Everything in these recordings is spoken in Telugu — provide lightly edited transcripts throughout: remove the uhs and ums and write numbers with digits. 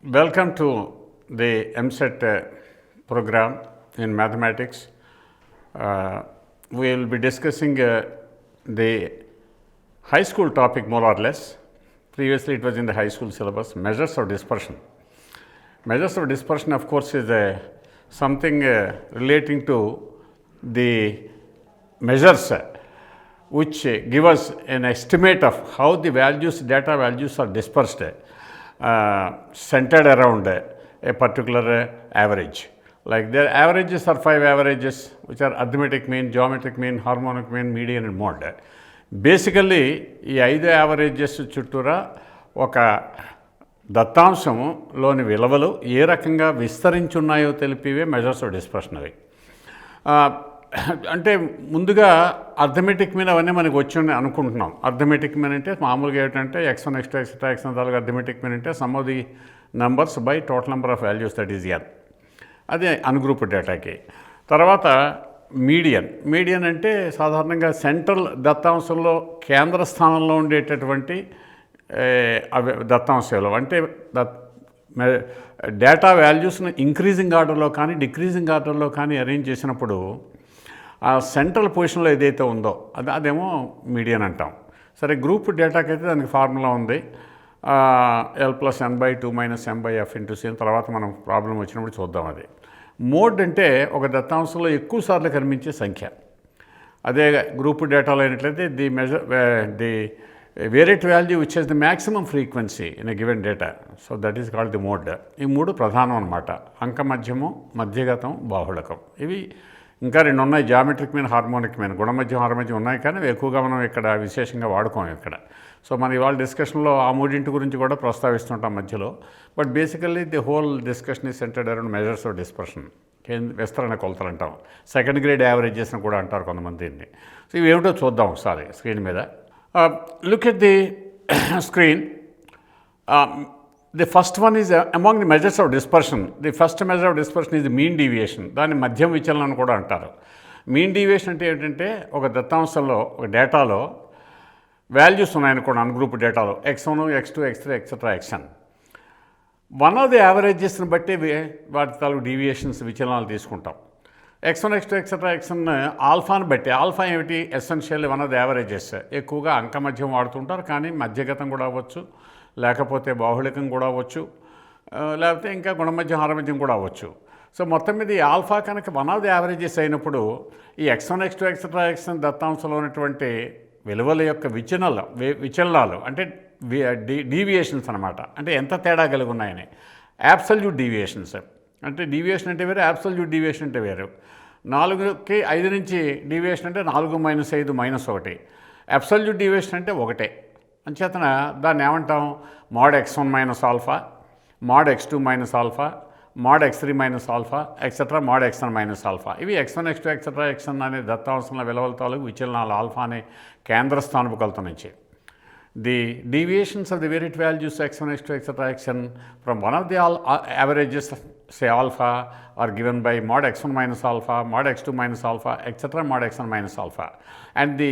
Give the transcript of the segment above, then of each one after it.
Welcome to the MSET program in mathematics. We will be discussing the high school topic more or less. Previously it was in the high school syllabus, measures of dispersion. Measures of dispersion, of course, is something relating to the measures which give us an estimate of how the data values are dispersed, centered around a particular average. Like their averages are 5 averages, which are arithmetic mean, geometric mean, harmonic mean, median and mode. Basically ఈ 5 యావరేజెస్ చుట్టూరా ఒక దత్తాంశంలోని విలువలు ఏ రకంగా విస్తరించున్నాయో తెలిపివే మెజర్స్ ఆఫ్ డిస్పర్షన్ అవి. అంటే ముందుగా అర్థమెటిక్ మీన్ అవన్నీ మనకు వచ్చి అనుకుంటున్నాం. అర్థమెటిక్ మీన్ అంటే మామూలుగా ఏంటంటే x1 x2 x3 x తాలూకు అర్థమెటిక్ మీన్ అంటే sum of the numbers by total number of values, that is N. అదే అన్గ్రూప్ డేటాకి. తర్వాత మీడియన్ అంటే సాధారణంగా సెంట్రల్ దత్తాంశంలో కేంద్ర స్థానంలో ఉండేటటువంటి దత్తాంశాలు అంటే డేటా వాల్యూస్ని ఇంక్రీజింగ్ ఆర్డర్లో కానీ డిక్రీజింగ్ ఆర్డర్లో కానీ అరేంజ్ చేసినప్పుడు ఆ సెంట్రల్ పొజిషన్లో ఏదైతే ఉందో అదేమో మీడియన్ అంటాం. సరే, గ్రూప్ డేటాకి అయితే దానికి ఫార్ములా ఉంది, L+n/2 - m/f × c. తర్వాత మనం ప్రాబ్లం వచ్చినప్పుడు చూద్దాం. అది మోడ్ అంటే ఒక దత్తాంశంలో ఎక్కువ సార్లు కనిపించే సంఖ్య. అదే గ్రూప్ డేటాలో అయినట్లయితే the variate value which has the maximum frequency in a given data. So that is called the mode. ఈ మూడు ప్రధానం అనమాట. అంకమధ్యము, మధ్యగతం, బాహుళకం. ఇవి ఇంకా 2 ఉన్నాయి, జామెట్రిక్ మీన్, హార్మోనిక్ మీన్. గుణమధ్యం, హారమధ్యం ఉన్నాయి, కానీ ఎక్కువగా మనం ఇక్కడ విశేషంగా వాడుకోం ఇక్కడ. సో మన ఇవాళ డిస్కషన్లో ఆ మూడింటి గురించి కూడా ప్రస్తావిస్తుంటాం మధ్యలో. But basically the whole discussion is centred around measures of dispersion, విస్తరణ కొలతలు అంటాం. సెకండ్ గ్రేడ్ యావరేజెస్ అని కూడా అంటారు కొంతమంది దీన్ని. సో ఇవి ఏమిటో చూద్దాం ఒకసారి స్క్రీన్ మీద. Look at the screen. The first one is among the measures of dispersion. The first measure of dispersion is mean deviation. దాన్ని మధ్యం విచలనం అని కూడా అంటారు. మీన్ డీవియేషన్ అంటే ఏంటంటే ఒక దత్తాంశంలో, ఒక డేటాలో వాల్యూస్ ఉన్నాయనుకోండి, అన్గ్రూప్ డేటాలో x1, x2, x3 etcetera xn. One of the యావరేజెస్ని బట్టి వాటి తాలూకు డీవియేషన్స్, విచలనాలు తీసుకుంటాం. x1, x2 ఎక్సెట్రా xn ఆల్ఫాని బట్టి. ఆల్ఫా ఏమిటి? Essentially one of the averages. ఎక్కువగా అంకమధ్యం వాడుతుంటారు, కానీ మధ్యగతం కూడా అవ్వచ్చు, లేకపోతే బాహుళికం కూడా అవ్వచ్చు, లేకపోతే ఇంకా గుణమధ్యం, హారమధ్యం కూడా అవ్వచ్చు. సో మొత్తం మీద ఈ ఆల్ఫా కనుక వన్ ఆఫ్ ది యావరేజెస్ అయినప్పుడు ఈ x1, x2 ఎక్సెట్రా xn దత్తాంశంలో ఉన్నటువంటి విలువల యొక్క విచలనాలు అంటే డీవియేషన్స్ అనమాట. అంటే ఎంత తేడా కలిగి ఉన్నాయని. యాబ్సల్యూట్ డీవియేషన్స్ అంటే డీవియేషన్ అంటే వేరు, యాబ్సల్యూట్ డీవియేషన్ అంటే వేరు. 4కి 5 నుంచి డీవియేషన్ అంటే 4 - 5 - 1. అబ్సల్యూట్ డీవియేషన్ అంటే 1. అంచేతన దాన్ని ఏమంటాం? mod x1 - alpha, mod x2 - alpha, mod x3 - alpha, etcetera mod xn - alpha. ఇవి x1, x2 ఎక్సెట్రా xn అనే దత్తాంశంలో విలువల తాలూకు విచలనాలు ఆల్ఫా అనే కేంద్ర స్థానపు కొలత నుంచి. The deviations of the varied values x1, x2, etc. xn from one of the averages, say alpha, are given by mod x1 - alpha, mod x2 - alpha, etc. mod xn - alpha. And the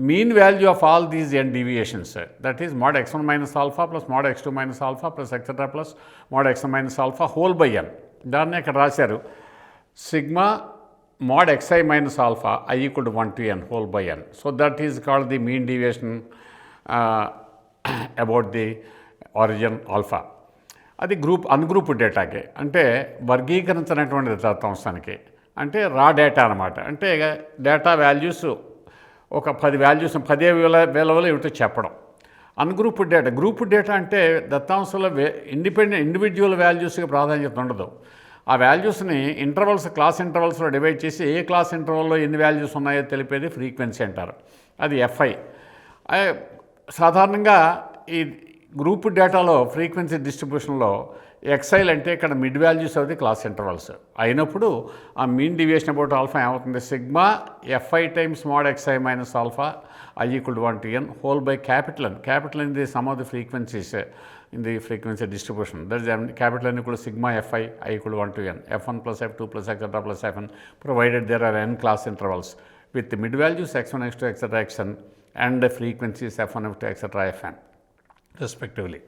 mean value of all these n deviations, that is mod x1 - alpha plus mod x2 - alpha plus etc. plus mod xn - alpha whole by n. దాన్ని ఇక్కడ రాశారు, sigma mod xi - alpha I = 1 to n whole by n. So that is called the mean deviation about the origin alpha. అది అన్గ్రూప్ డేటాకి, అంటే వర్గీకరించినటువంటి దత్తాంశానికి, అంటే రా డేటా అనమాట. అంటే డేటా వాల్యూస్ ఒక 10 వాల్యూస్, 10 విలువలు ఏమిటో చెప్పడం. అన్గ్రూప్ డేటా, గ్రూప్ డేటా అంటే దత్తాంశంలో ఇండివిజువల్ వాల్యూస్కి ప్రాధాన్యత ఉండదు. ఆ వాల్యూస్ని క్లాస్ ఇంటర్వల్స్లో డివైడ్ చేసి ఏ క్లాస్ ఇంటర్వల్లో ఎన్ని వాల్యూస్ ఉన్నాయో తెలిపేది ఫ్రీక్వెన్సీ అంటారు. అది FI. సాధారణంగా ఈ గ్రూప్ డేటాలో ఫ్రీక్వెన్సీ డిస్ట్రిబ్యూషన్లో ఎక్సైల్ అంటే ఇక్కడ mid values of the class intervals అయినప్పుడు ఆ మీన్ డీవియేషన్ అబౌట్ ఆల్ఫా ఏమవుతుంది? Sigma FI times mod xi - alpha I = 1 to n whole by capital N. Capital N is the sum of the frequencies in the frequency distribution. That is capital N = sigma FI I = 1 to n. F1 plus F2 plus etc. plus Fn, provided there are n class intervals with the mid values x1, x2, etc. xn and the frequencies f1, f2, etc. fn respectively.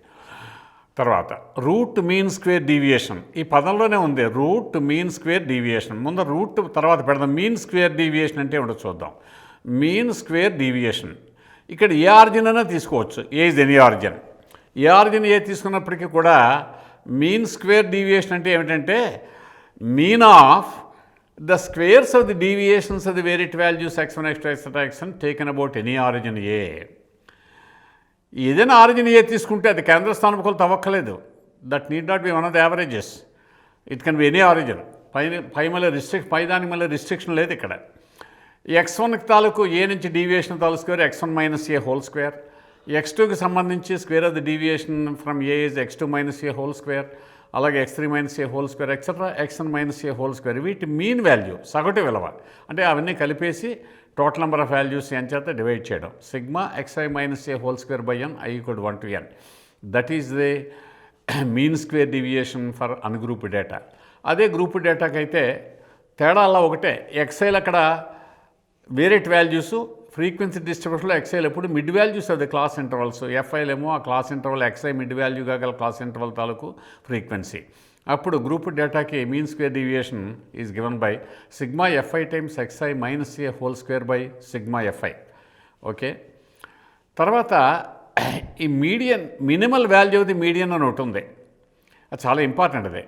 తర్వాత రూట్ మీన్ స్క్వేర్ డీవియేషన్, ఈ పదంలోనే ఉంది రూట్ మీన్ స్క్వేర్ డీవియేషన్. ముందు రూట్ తర్వాత పెడదాం. మీన్ స్క్వేర్ డీవియేషన్ అంటే ఏమిటో చూద్దాం. మీన్ స్క్వేర్ డీవియేషన్ ఇక్కడ ఏ ఆర్జిన్ అయినా తీసుకోవచ్చు, ఏ ఇస్ ఎనీ ఆర్జిన్. ఏ ఆర్జిన్ ఏ తీసుకున్నప్పటికీ కూడా మీన్ స్క్వేర్ డీవియేషన్ అంటే ఏమిటంటే mean of the squares of the deviations of the variate values x1 x2 etc. xn taken about any origin A. ఏదైనా ఆరిజిన్ ఏ తీసుకుంటే అది కేంద్ర స్థానములతో అవ్వక్కలేదు. That need not be one of the averages. It can be any origin. పై దానికి మళ్ళీ రిస్ట్రిక్షన్ లేదు ఇక్కడ. x1 తాలూకు ఏ నుంచి డీవియేషన్ తాలూకు square x1 minus A whole square. x2కి సంబంధించి square of the deviation from A is x2 minus A whole square. అలాగే x3 minus A whole square etcetera xn minus A whole square. వీటి మీన్ వాల్యూ సగటు విలువ అంటే అవన్నీ కలిపేసి total number of values n చేత డివైడ్ చేయడం. Sigma xi minus A whole square by n i equal 1 to n. That is the mean square deviation for ungrouped data. అదే గ్రూప్ డేటాకి అయితే తేడా అలా ఒకటే. xiలు అక్కడ వేరియట్ వాల్యూస్ ఫ్రీక్వెన్సీ డిస్ట్రిబ్యూషన్లో xiలు ఎప్పుడు mid values of the class intervals. FIలు ఏమో ఆ క్లాస్ ఇంటర్వల్ xi మిడ్ వాల్యూగా గల క్లాస్ ఇంటర్వల్ తాలూకు ఫ్రీక్వెన్సీ. అప్పుడు గ్రూప్ డేటాకి mean square deviation is given by sigma FI times xi minus A whole square by sigma FI. Okay, తర్వాత ఈ median minimal value the median అని ఒకటి ఉంది. అది చాలా ఇంపార్టెంట్. అది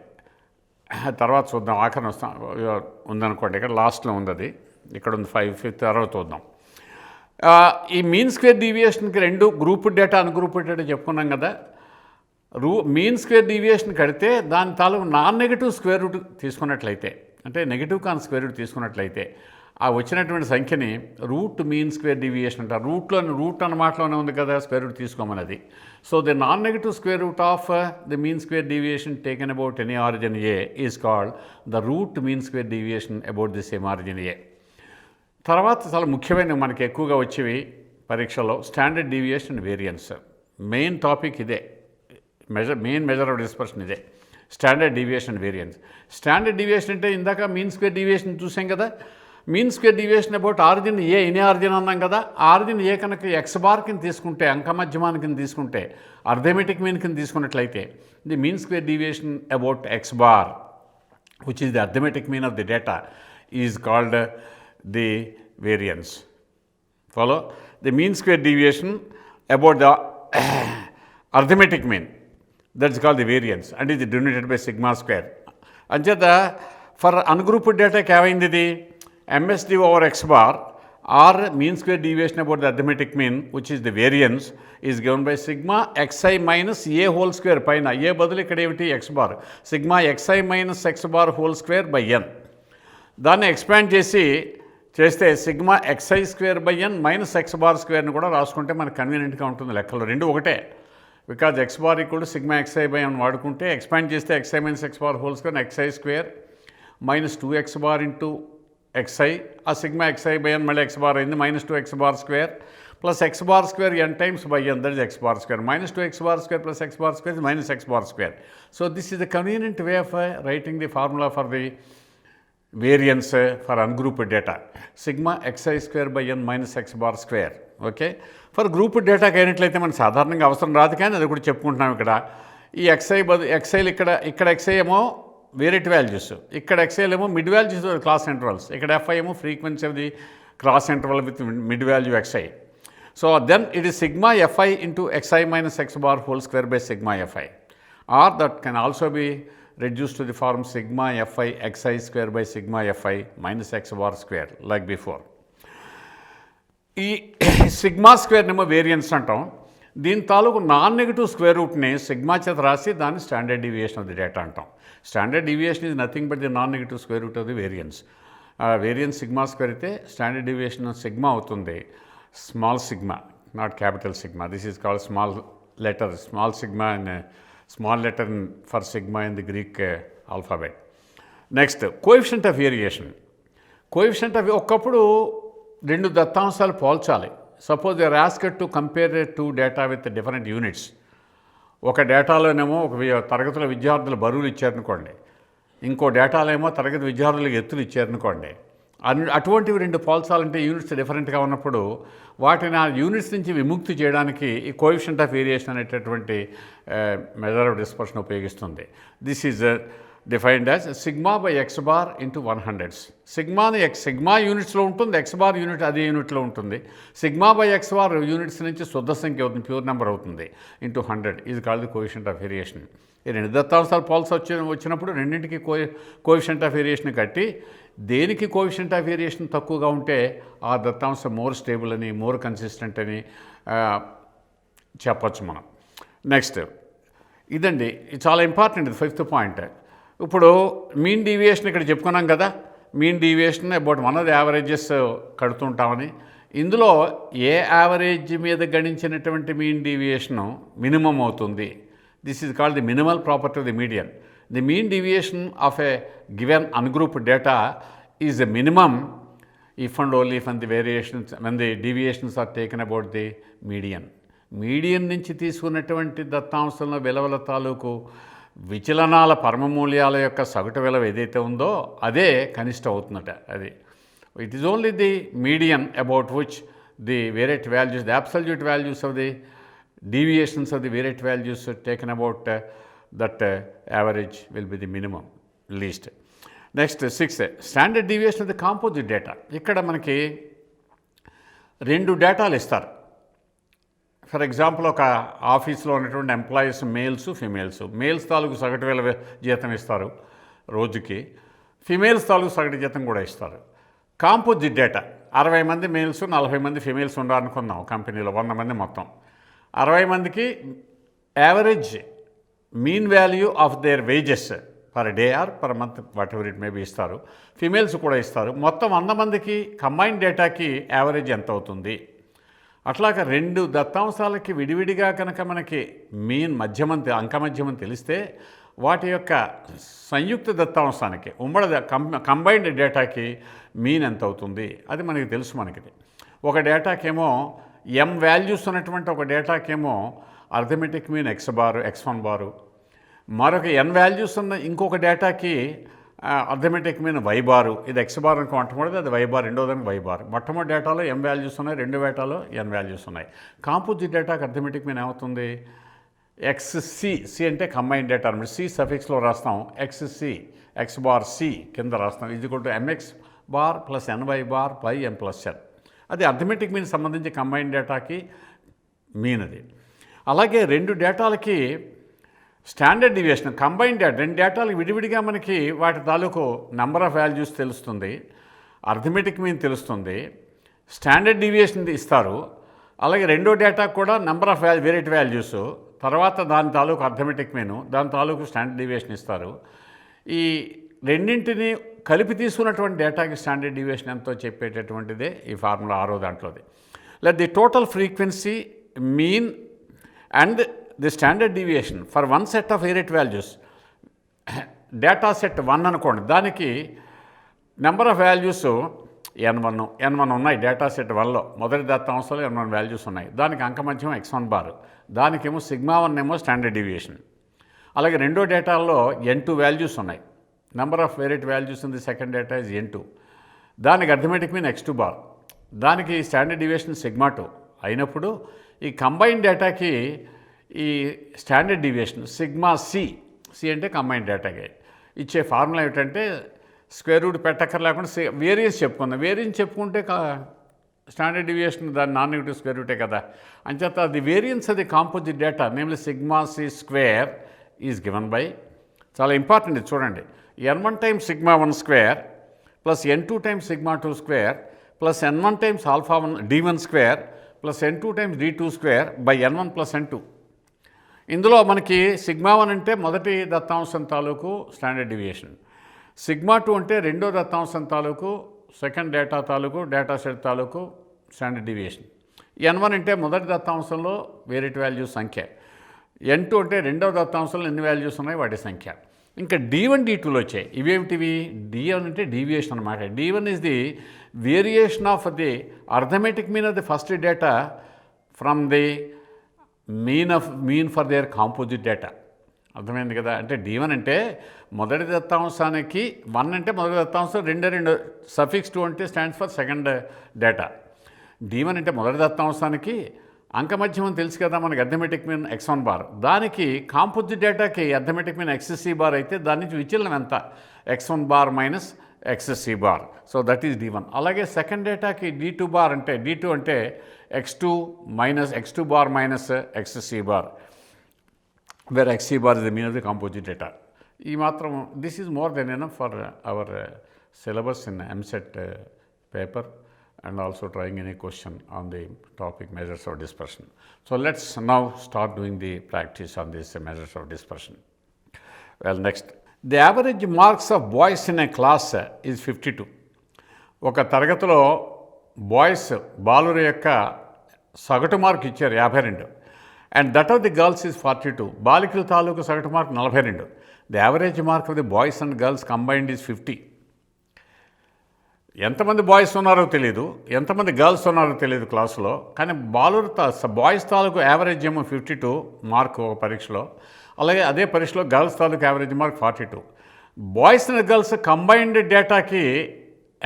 తర్వాత చూద్దాం. ఆఖరణ వస్తాం ఉందనుకోండి, ఇక్కడ లాస్ట్లో ఉంది. అది ఇక్కడ ఉంది 5th తర్వాత చూద్దాం. ఈ మీన్ స్క్వేర్ డీవియేషన్కి రెండు గ్రూప్ డేటా అన్గ్రూప్ డేటా చెప్పుకున్నాం కదా. మీన్ స్క్వేర్ డీవియేషన్ కడితే దాని తాలూకు నాన్ నెగిటివ్ స్క్వేర్ రూట్ తీసుకున్నట్లయితే, అంటే నెగిటివ్ కాని స్క్వేర్ రూట్ తీసుకున్నట్లయితే ఆ వచ్చినటువంటి సంఖ్యని రూట్ మీన్ స్క్వేర్ డీవియేషన్ అంటారు. రూట్ అన్న మాటలోనే ఉంది కదా స్క్వేర్ రూట్ తీసుకోమన్నది. So the non negative square root of the mean square deviation taken about any origin A is called the root mean square deviation about the same origin A. తర్వాత చాలా ముఖ్యమైన మనకి ఎక్కువగా వచ్చేవి పరీక్షలో standard deviation and variance. Main topic ఇదే, మెయిన్ మెజర్ ఆఫ్ డిస్పర్షన్ ఇదే, standard deviation and variance. Standard deviation అంటే ఇందాక మీన్ స్క్వేర్ డీవియేషన్ చూసాం కదా. Mean square deviation about origin A, any origin అన్నాం కదా. ఆరిజిన్ ఏ కనుక ఎక్స్ బార్ కింద తీసుకుంటే, అంకమధ్యమాని కింద తీసుకుంటే, అర్థమెటిక్ మీన్ కింద తీసుకున్నట్లయితే the mean square deviation about x bar which is the arithmetic mean of the data is called the variance. Follow? The mean square deviation about the arithmetic mean, that's called the variance and is denoted by sigma square. Ancheta for ungrouped data ఏమైంది ఇది MSD over x bar or mean square deviation about the arithmetic mean which is the variance is given by sigma xi minus a whole square పైన a బదులు ఇక్కడ ఏమిటి x bar, sigma xi minus x bar whole square by n. దాన్ని ఎక్స్పాండ్ చేస్తే sigma xi square by n minus x bar స్క్వేర్ని కూడా రాసుకుంటే మనకు కన్వీనియంట్గా ఉంటుంది. లెక్కలు రెండు ఒకటే. బికాజ్ x బార్ equal to sigma xi by n వాడుకుంటే ఎక్స్పాండ్ చేస్తే xi minus x bar whole square xi square minus 2x bar into xi. ఆ సిగ్మా xi బై n మళ్ళీ x బార్ అయింది minus 2x bar square plus x bar square n times by n, that is x bar square. Minus 2x bar square plus x bar square minus x bar square. So this is the convenient way of writing the formula for the variance for ungrouped data, sigma xi square by n minus x bar square. Okay, for group డేటాకి అయినట్లయితే మనకు సాధారణంగా అవసరం రాదు, కానీ అది కూడా చెప్పుకుంటున్నాం. ఇక్కడ ఈ xiలు ఇక్కడ xi ఏమో వేరియట్ వాల్యూస్, ఇక్కడ xiలు ఏమో మిడ్ వాల్యూస్ క్లాస్ ఇంటర్వల్స్, ఇక్కడ fi ఏమో frequency of the class interval with mid value xi. So then it is sigma fi into xi minus x bar whole square by sigma fi, or that can also be reduced to the form sigma fi xi square by sigma fi minus x bar square like before. ఈ సిగ్మా స్క్వేర్నేమో వేరియన్స్ అంటాం. దీని తాలూకు నాన్ నెగిటివ్ స్క్వేర్ రూట్ని సిగ్మా చేత రాసి దాన్ని standard deviation of the data అంటాం. Standard deviation is nothing but the non negative square root of the variance. Variance sigma square అయితే స్టాండర్డ్ డీవియేషన్ సిగ్మా అవుతుంది small sigma, not capital sigma. This is called small letter small sigma and small letter for sigma in the Greek alphabet. Next, coefficient of variation. Coefficient of ఒకప్పుడు రెండు దత్తాంశాలు పోల్చాలి. Suppose they are asked to compare two data with different units. ఒక డేటాలోనేమో ఒక తరగతిలో విద్యార్థుల బరువులు ఇచ్చారనుకోండి, ఇంకో డేటాలో ఏమో తరగతి విద్యార్థులకు ఎత్తులు ఇచ్చారనుకోండి. అటువంటివి రెండు పోల్చాలంటే యూనిట్స్ డిఫరెంట్గా ఉన్నప్పుడు వాటిని ఆ యూనిట్స్ నుంచి విముక్తి చేయడానికి ఈ కోఎఫిషియంట్ ఆఫ్ వేరియేషన్ అనేటటువంటి మెజర్ ఆఫ్ డిస్పర్షన్ ఉపయోగిస్తుంది. This is defined as sigma by X bar into 100. Sigma యూనిట్స్లో ఉంటుంది, ఎక్స్ బార్ యూనిట్ అదే యూనిట్లో ఉంటుంది. Sigma by X bar units నుంచి శుద్ధ సంఖ్య అవుతుంది, ప్యూర్ నెంబర్ అవుతుంది, into 100 is called the coefficient of variation. ఈ రెండు దత్తాంశాలు పోల్స్ వచ్చినప్పుడు రెండింటికి కోఎఫిషియంట్ ఆఫ్ వేరియేషన్ కట్టి దేనికి కోఎఫిషియంట్ ఆఫ్ వేరియేషన్ తక్కువగా ఉంటే ఆ దత్తాంశం మోర్ స్టేబుల్ అని, మోర్ కన్సిస్టెంట్ అని చెప్పచ్చు మనం. నెక్స్ట్ ఇదండి, ఇది చాలా ఇంపార్టెంట్, ఇది 5th పాయింట్. ఇప్పుడు మీన్ డీవియేషన్ ఇక్కడ చెప్పుకున్నాం కదా, mean deviation about one of the averages కడుతుంటామని. ఇందులో ఏ యావరేజ్ మీద గణించినటువంటి మీన్ డీవియేషను మినిమం అవుతుంది. This is called the minimal property of the median. The mean deviation of a given ungrouped data is a minimum if and only when the deviations are taken about the median. Median నుంచి తీసుకున్నటువంటి దత్తాంశంలో విలువల తాలూకు విచలనాల పరమమూల్యాల యొక్క సగటు విలువ ఏదైతే ఉందో అదే కనిష్ట అవుతుందట. అది it is only the median about which the variate values, the absolute values of the deviations of the variate values taken about that average will be the minimum least. Next 6, standard deviation of the composite data. ఇక్కడ మనకి రెండు డేటాలు ఇస్తారు. ఫర్ ఎగ్జాంపుల్ ఒక ఆఫీస్లో ఉన్నటువంటి ఎంప్లాయీస్ మేల్స్, ఫిమేల్స్. మేల్స్ తాలూకు సగటు వేల జీతం ఇస్తారు రోజుకి, ఫిమేల్స్ తాలూకు సగటు జీతం కూడా ఇస్తారు. కాంపోజిట్ డేటా 60 మంది మేల్స్, 40 మంది ఫిమేల్స్ ఉండాలనుకుందాం కంపెనీలో, 100 మంది మొత్తం. 60 మందికి average mean value of their wages per day or per month what ever it may be ఇస్తారు. ఫిమేల్స్ కూడా ఇస్తారు. మొత్తం 100 మందికి కంబైన్డ్ డేటాకి యావరేజ్ ఎంత అవుతుంది. అట్లాగా రెండు దత్తాంశాలకి విడివిడిగా కనుక మనకి మీన్ అంకమధ్యమం తెలిస్తే వాటి యొక్క సంయుక్త దత్తాంశానికి కంబైన్డ్ డేటాకి మీన్ ఎంత అవుతుంది అది మనకి తెలుసు. మనకి ఒక డేటాకేమో m వాల్యూస్ ఉన్నటువంటి ఒక డేటాకేమో అర్థమెటిక్ మీన్ x1 బారు, మరొక n వాల్యూస్ ఉన్న ఇంకొక డేటాకి అర్థమెటిక్ మీన్ y బారు. ఇది x బార్ అనుకో మొట్టమొదటిది, అది y బార్ రెండోదానికి y బార్. మొట్టమొదటి డేటాలో m వాల్యూస్ ఉన్నాయి, రెండు డేటాలో n వాల్యూస్ ఉన్నాయి. కాంపోజిట్ డేటాకి అర్థమెటిక్ మీన్ ఏమవుతుంది, xc అంటే కంబైన్ డేటా అనమాట. c సఫిక్స్లో రాస్తాం, xc x బార్ c కింద రాస్తాం, ఇది కూడా mx bar plus ny bar by m plus n. అది అర్థమెటిక్ మీన్ సంబంధించి కంబైన్ డేటాకి మీన్ అది. అలాగే రెండు డేటాలకి స్టాండర్డ్ డివియేషన్ కంబైన్ డేటా, రెండు డేటాలకు విడివిడిగా మనకి వాటి తాలూకు నెంబర్ ఆఫ్ వాల్యూస్ తెలుస్తుంది, అర్థమెటిక్ మీన్ తెలుస్తుంది, స్టాండర్డ్ డివియేషన్ ఇస్తారు. అలాగే రెండో డేటా కూడా నెంబర్ ఆఫ్ వేరియట్ వాల్యూస్, తర్వాత దాని తాలూకు అర్థమెటిక్ మీను, దాని తాలూకు స్టాండర్డ్ డివియేషన్ ఇస్తారు. ఈ రెండింటిని కలిపి తీసుకున్నటువంటి డేటాకి స్టాండర్డ్ డివియేషన్ ఎంతో చెప్పేటటువంటిదే ఈ ఫార్ములా 6వ దాంట్లోది. Let the total frequency mean and the standard deviation for one set of variate values, data set 1 అనుకోండి, దానికి నెంబర్ ఆఫ్ వాల్యూస్ n1 ఉన్నాయి. డేటా సెట్ 1లో మొదటి దత్తాంశంలో n1 వాల్యూస్ ఉన్నాయి. దానికి అంకమధ్యం x1 బార్, దానికేమో σ1 ఏమో స్టాండర్డ్ డివియేషన్. అలాగే రెండో డేటాల్లో n2 వాల్యూస్ ఉన్నాయి. Number of variate values in the second data is n2. దానికి అర్థమెటిక్ మీన్ x2 బార్, దానికి స్టాండర్డ్ డివియేషన్ σ2 అయినప్పుడు ఈ కంబైన్ డేటాకి ఈ స్టాండర్డ్ డివియేషన్ σc అంటే కంబైన్ డేటాకి ఇచ్చే ఫార్ములా ఏమిటంటే స్క్వేర్ రూట్ పెట్టక్కర్ లేకుండా వేరియన్స్ చెప్పుకుందాం. వేరియన్స్ చెప్పుకుంటే స్టాండర్డ్ డివియేషన్ దాని నాన్ నెగిటివ్ స్క్వేర్ రూటే కదా. అంచేత ది వేరియన్స్ అది composite data namely σc² is given by, చాలా ఇంపార్టెంట్ ఇది చూడండి, n1 times σ1 square plus n2 times σ2 square plus n1 times α1 d1 square plus n2 times d2 square by n1 plus n2. ఇందులో మనకి σ1 అంటే మొదటి దత్తాంశం తాలూకు స్టాండర్డ్ డివియేషన్, σ2 అంటే రెండో దత్తాంశం తాలూకు సెకండ్ డేటా తాలూకు డేటా సెట్ తాలూకు స్టాండర్డ్ డివియేషన్, n1 అంటే మొదటి దత్తాంశంలో వేరియట్ వాల్యూస్ సంఖ్య, n2 అంటే రెండవ దత్తాంశంలో ఎన్ని వాల్యూస్ ఉన్నాయి వాటి సంఖ్య. ఇంకా d1 d2లో వచ్చాయి. ఇవేమిటివి? d1 అంటే డీవియేషన్ అనమాట. d1 is the variation of the arithmetic mean of the first data from the mean for their composite data. అర్థమైంది కదా. అంటే D1 అంటే మొదటి దత్తాంశానికి 1 అంటే మొదటి దత్తాంశం, 2 సఫిక్స్ 2 అంటే stands for second data. D1 అంటే మొదటి దత్తాంశానికి అంకమధ్యమం తెలుసు కదా మనకి, అర్థమెటిక్ మీన్ x1 బార్. దానికి కాంపోజిట్ డేటాకి అర్థమెటిక్ మీన్ XC బార్ అయితే దాని నుంచి విచలనం ఎంత, x1 bar minus XC bar. So that is D1. అలాగే సెకండ్ డేటాకి D2 బార్ అంటే D2 అంటే x2 bar minus XC bar, where XC bar is the mean of the composite data. ఈ మాత్రం this is more than enough for hour syllabus in MSET paper and also trying any question on the topic measures of dispersion. So let's now start doing the practice on these measures of dispersion. Well, next, the average marks of boys in a class is 52. ఒక తరగతిలో బాయ్స్ బాలుర యొక్క సగటు మార్క్ ఇచ్చారు 52, and that of the girls is 42. బాలికల తాలూకు సగటు mark 42. The average mark of the boys and girls combined is 50. ఎంతమంది బాయ్స్ ఉన్నారో తెలియదు, ఎంతమంది గర్ల్స్ ఉన్నారో తెలియదు క్లాసులో, కానీ బాయ్స్ తాలూకు యావరేజ్ ఏమో 52 మార్క్ ఒక పరీక్షలో, అలాగే అదే పరీక్షలో గర్ల్స్ తాలూకు average mark 42. Boys and girls combined డేటాకి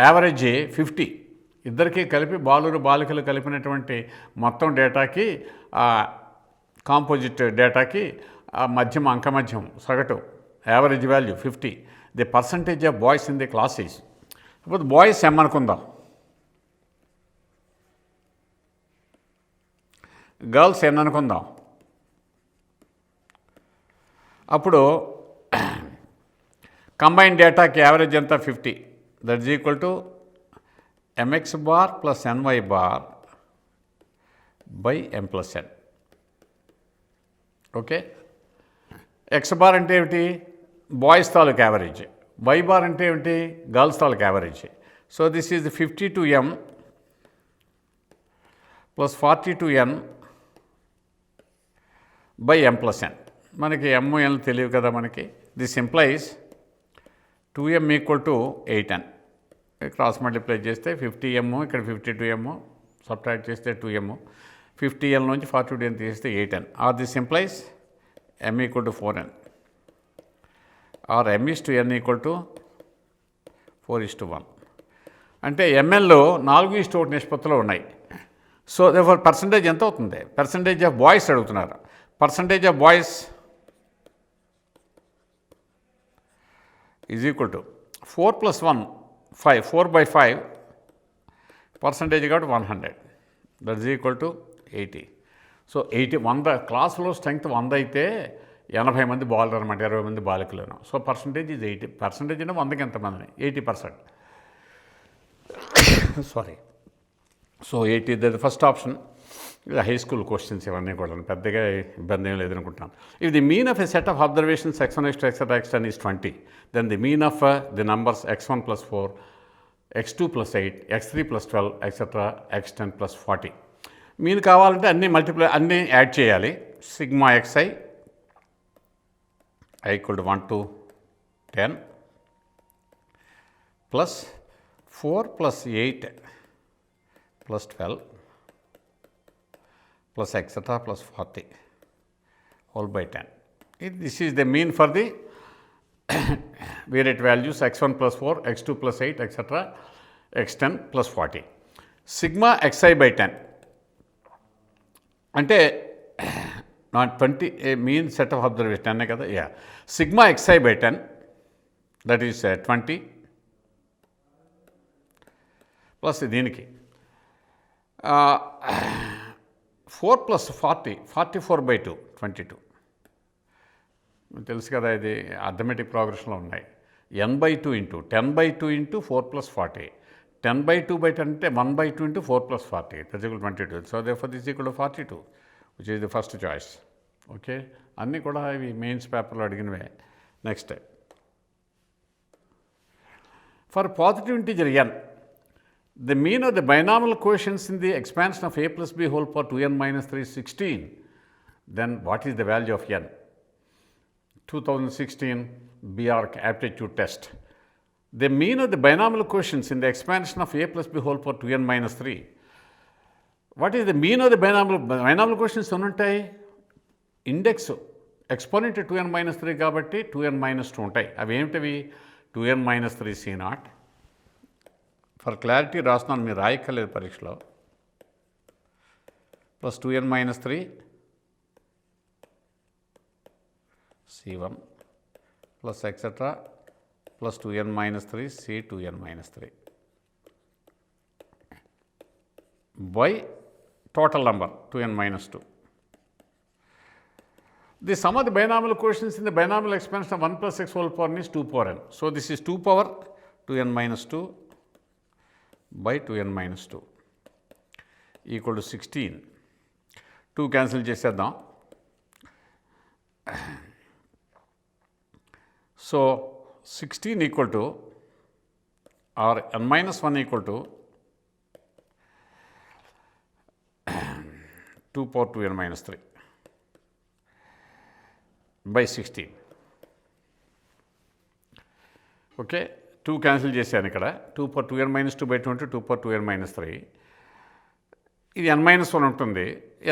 యావరేజ్ 50. ఇద్దరికి కలిపి బాలికలు కలిపినటువంటి మొత్తం డేటాకి కాంపోజిట్ డేటాకి అంకమధ్యం సగటు average value 50. The percentage of boys in the class is, ఇప్పుడు బాయ్స్ M అనుకుందాం, గర్ల్స్ N అనుకుందాం. అప్పుడు కంబైన్ డేటాకి యావరేజ్ ఎంత 50. That is equal to MX bar plus NY bar by M plus N. Okay, X bar అంటే ఏమిటి, బాయ్స్ తాలూకు యావరేజ్, Y బార్ అంటే ఏమిటి, గర్ల్స్ తాలూకు average. So this is 52M plus 42N by M plus N. మనకి M N తెలియదు కదా మనకి. This implies 2M equal to 8N. Cross multiply చేస్తే 50M, ఇక్కడ 52M, సబ్ట్రాక్ట్ చేస్తే 2M, 50N నుంచి 42N తీస్తే 8N. Or this implies M equal to 4N, or M is to N equal to 4:1. అంటే MLలో 4:1 నిష్పత్తిలో ఉన్నాయి. సో దేర్ఫోర్ పర్సంటేజ్ ఎంత అవుతుంది, పర్సంటేజ్ ఆఫ్ బాయ్స్ అడుగుతున్నారు. Percentage of boys is equal to 4 + 1 5, 4/5 percentage కాబట్టి 100. That is equal to 80. So 100 క్లాసులో స్ట్రెంగ్త్ 100 అయితే 80 మంది బాలురు అనమాట, 20 మంది బాలికలను. So percentage is 80. పర్సంటేజ్ అంటే 100కి ఎంతమందిని, 80%. Sorry. So 80 the first option. High school questions ఇవన్నీ కూడా పెద్దగా ఇబ్బంది ఏం లేదనుకుంటాను. If the mean of a set of observations x1 x2 etc. x10 is 20, then the mean of the numbers x1 + 4, x2 + 8, x3 + 12 etc. x10 + 40. Mean కావాలంటే అన్నీ యాడ్ చేయాలి. Sigma xi i = 1 to 10 plus 4 + 8 plus 12 plus etc. plus 40 whole by 10. This is the mean for the variate values x1 + 4, x2 + 8 etc. x10 + 40. Sigma xi by 10 అంటే not 20 mean set of observation అనే కదా. Yeah, sigma xi by 10 that is 20 plus దీనికి 4 + 40, 44/2, 22. తెలుసు కదా, ఇది అర్థమెటిక్ ప్రోగ్రెషన్లో ఉన్నాయి. n/2 ఇంటూ 10/2 ఇంటూ 4 + 40, 10/2/10 అంటే 1/2 into 4 + 40, that's equal 22. So therefore this equal 42, which is the first choice. Okay, అన్నీ కూడా ఇవి మెయిన్స్ పేపర్లో అడిగినవే. Next, for positive integer n, the mean of the binomial quotients in the expansion of a + b whole power 2n - 3 is 16. Then what is the value of n? 2016 BARC aptitude test. The mean of the binomial quotients in the expansion of a + b whole power 2n - 3. What is the mean of the binomial quotients? ఉన్నట్టాయి ఇండెక్స్ ఎక్స్పోనెంట్ 2n-3 కాబట్టి 2n-2 ఉంటాయి. అవి ఏమిటవి? 2n-3 C0. ఫర్ క్లారిటీ రాస్తున్నాను, మీరు రాయక్కర్లేదు పరీక్షలో. Plus 2n-3 C1 plus etcetera plus 2n-3 C2n-3 by total number 2n-2. The sum of the binomial quotients in the binomial expansion of 1 plus x whole power n is 2 power n. So, this is 2 power 2n-2 by 2n-2 equal to 16. 2 cancel చేసేద్దాం. So, 16 equal to or n-1 equal to 2 power 2n-3 by 16. Okay, 2 cancel చేశాను ఇక్కడ. 2 power 2n-2 by 20 2 power 2n-3. ఇది n-1 ఉంటుంది.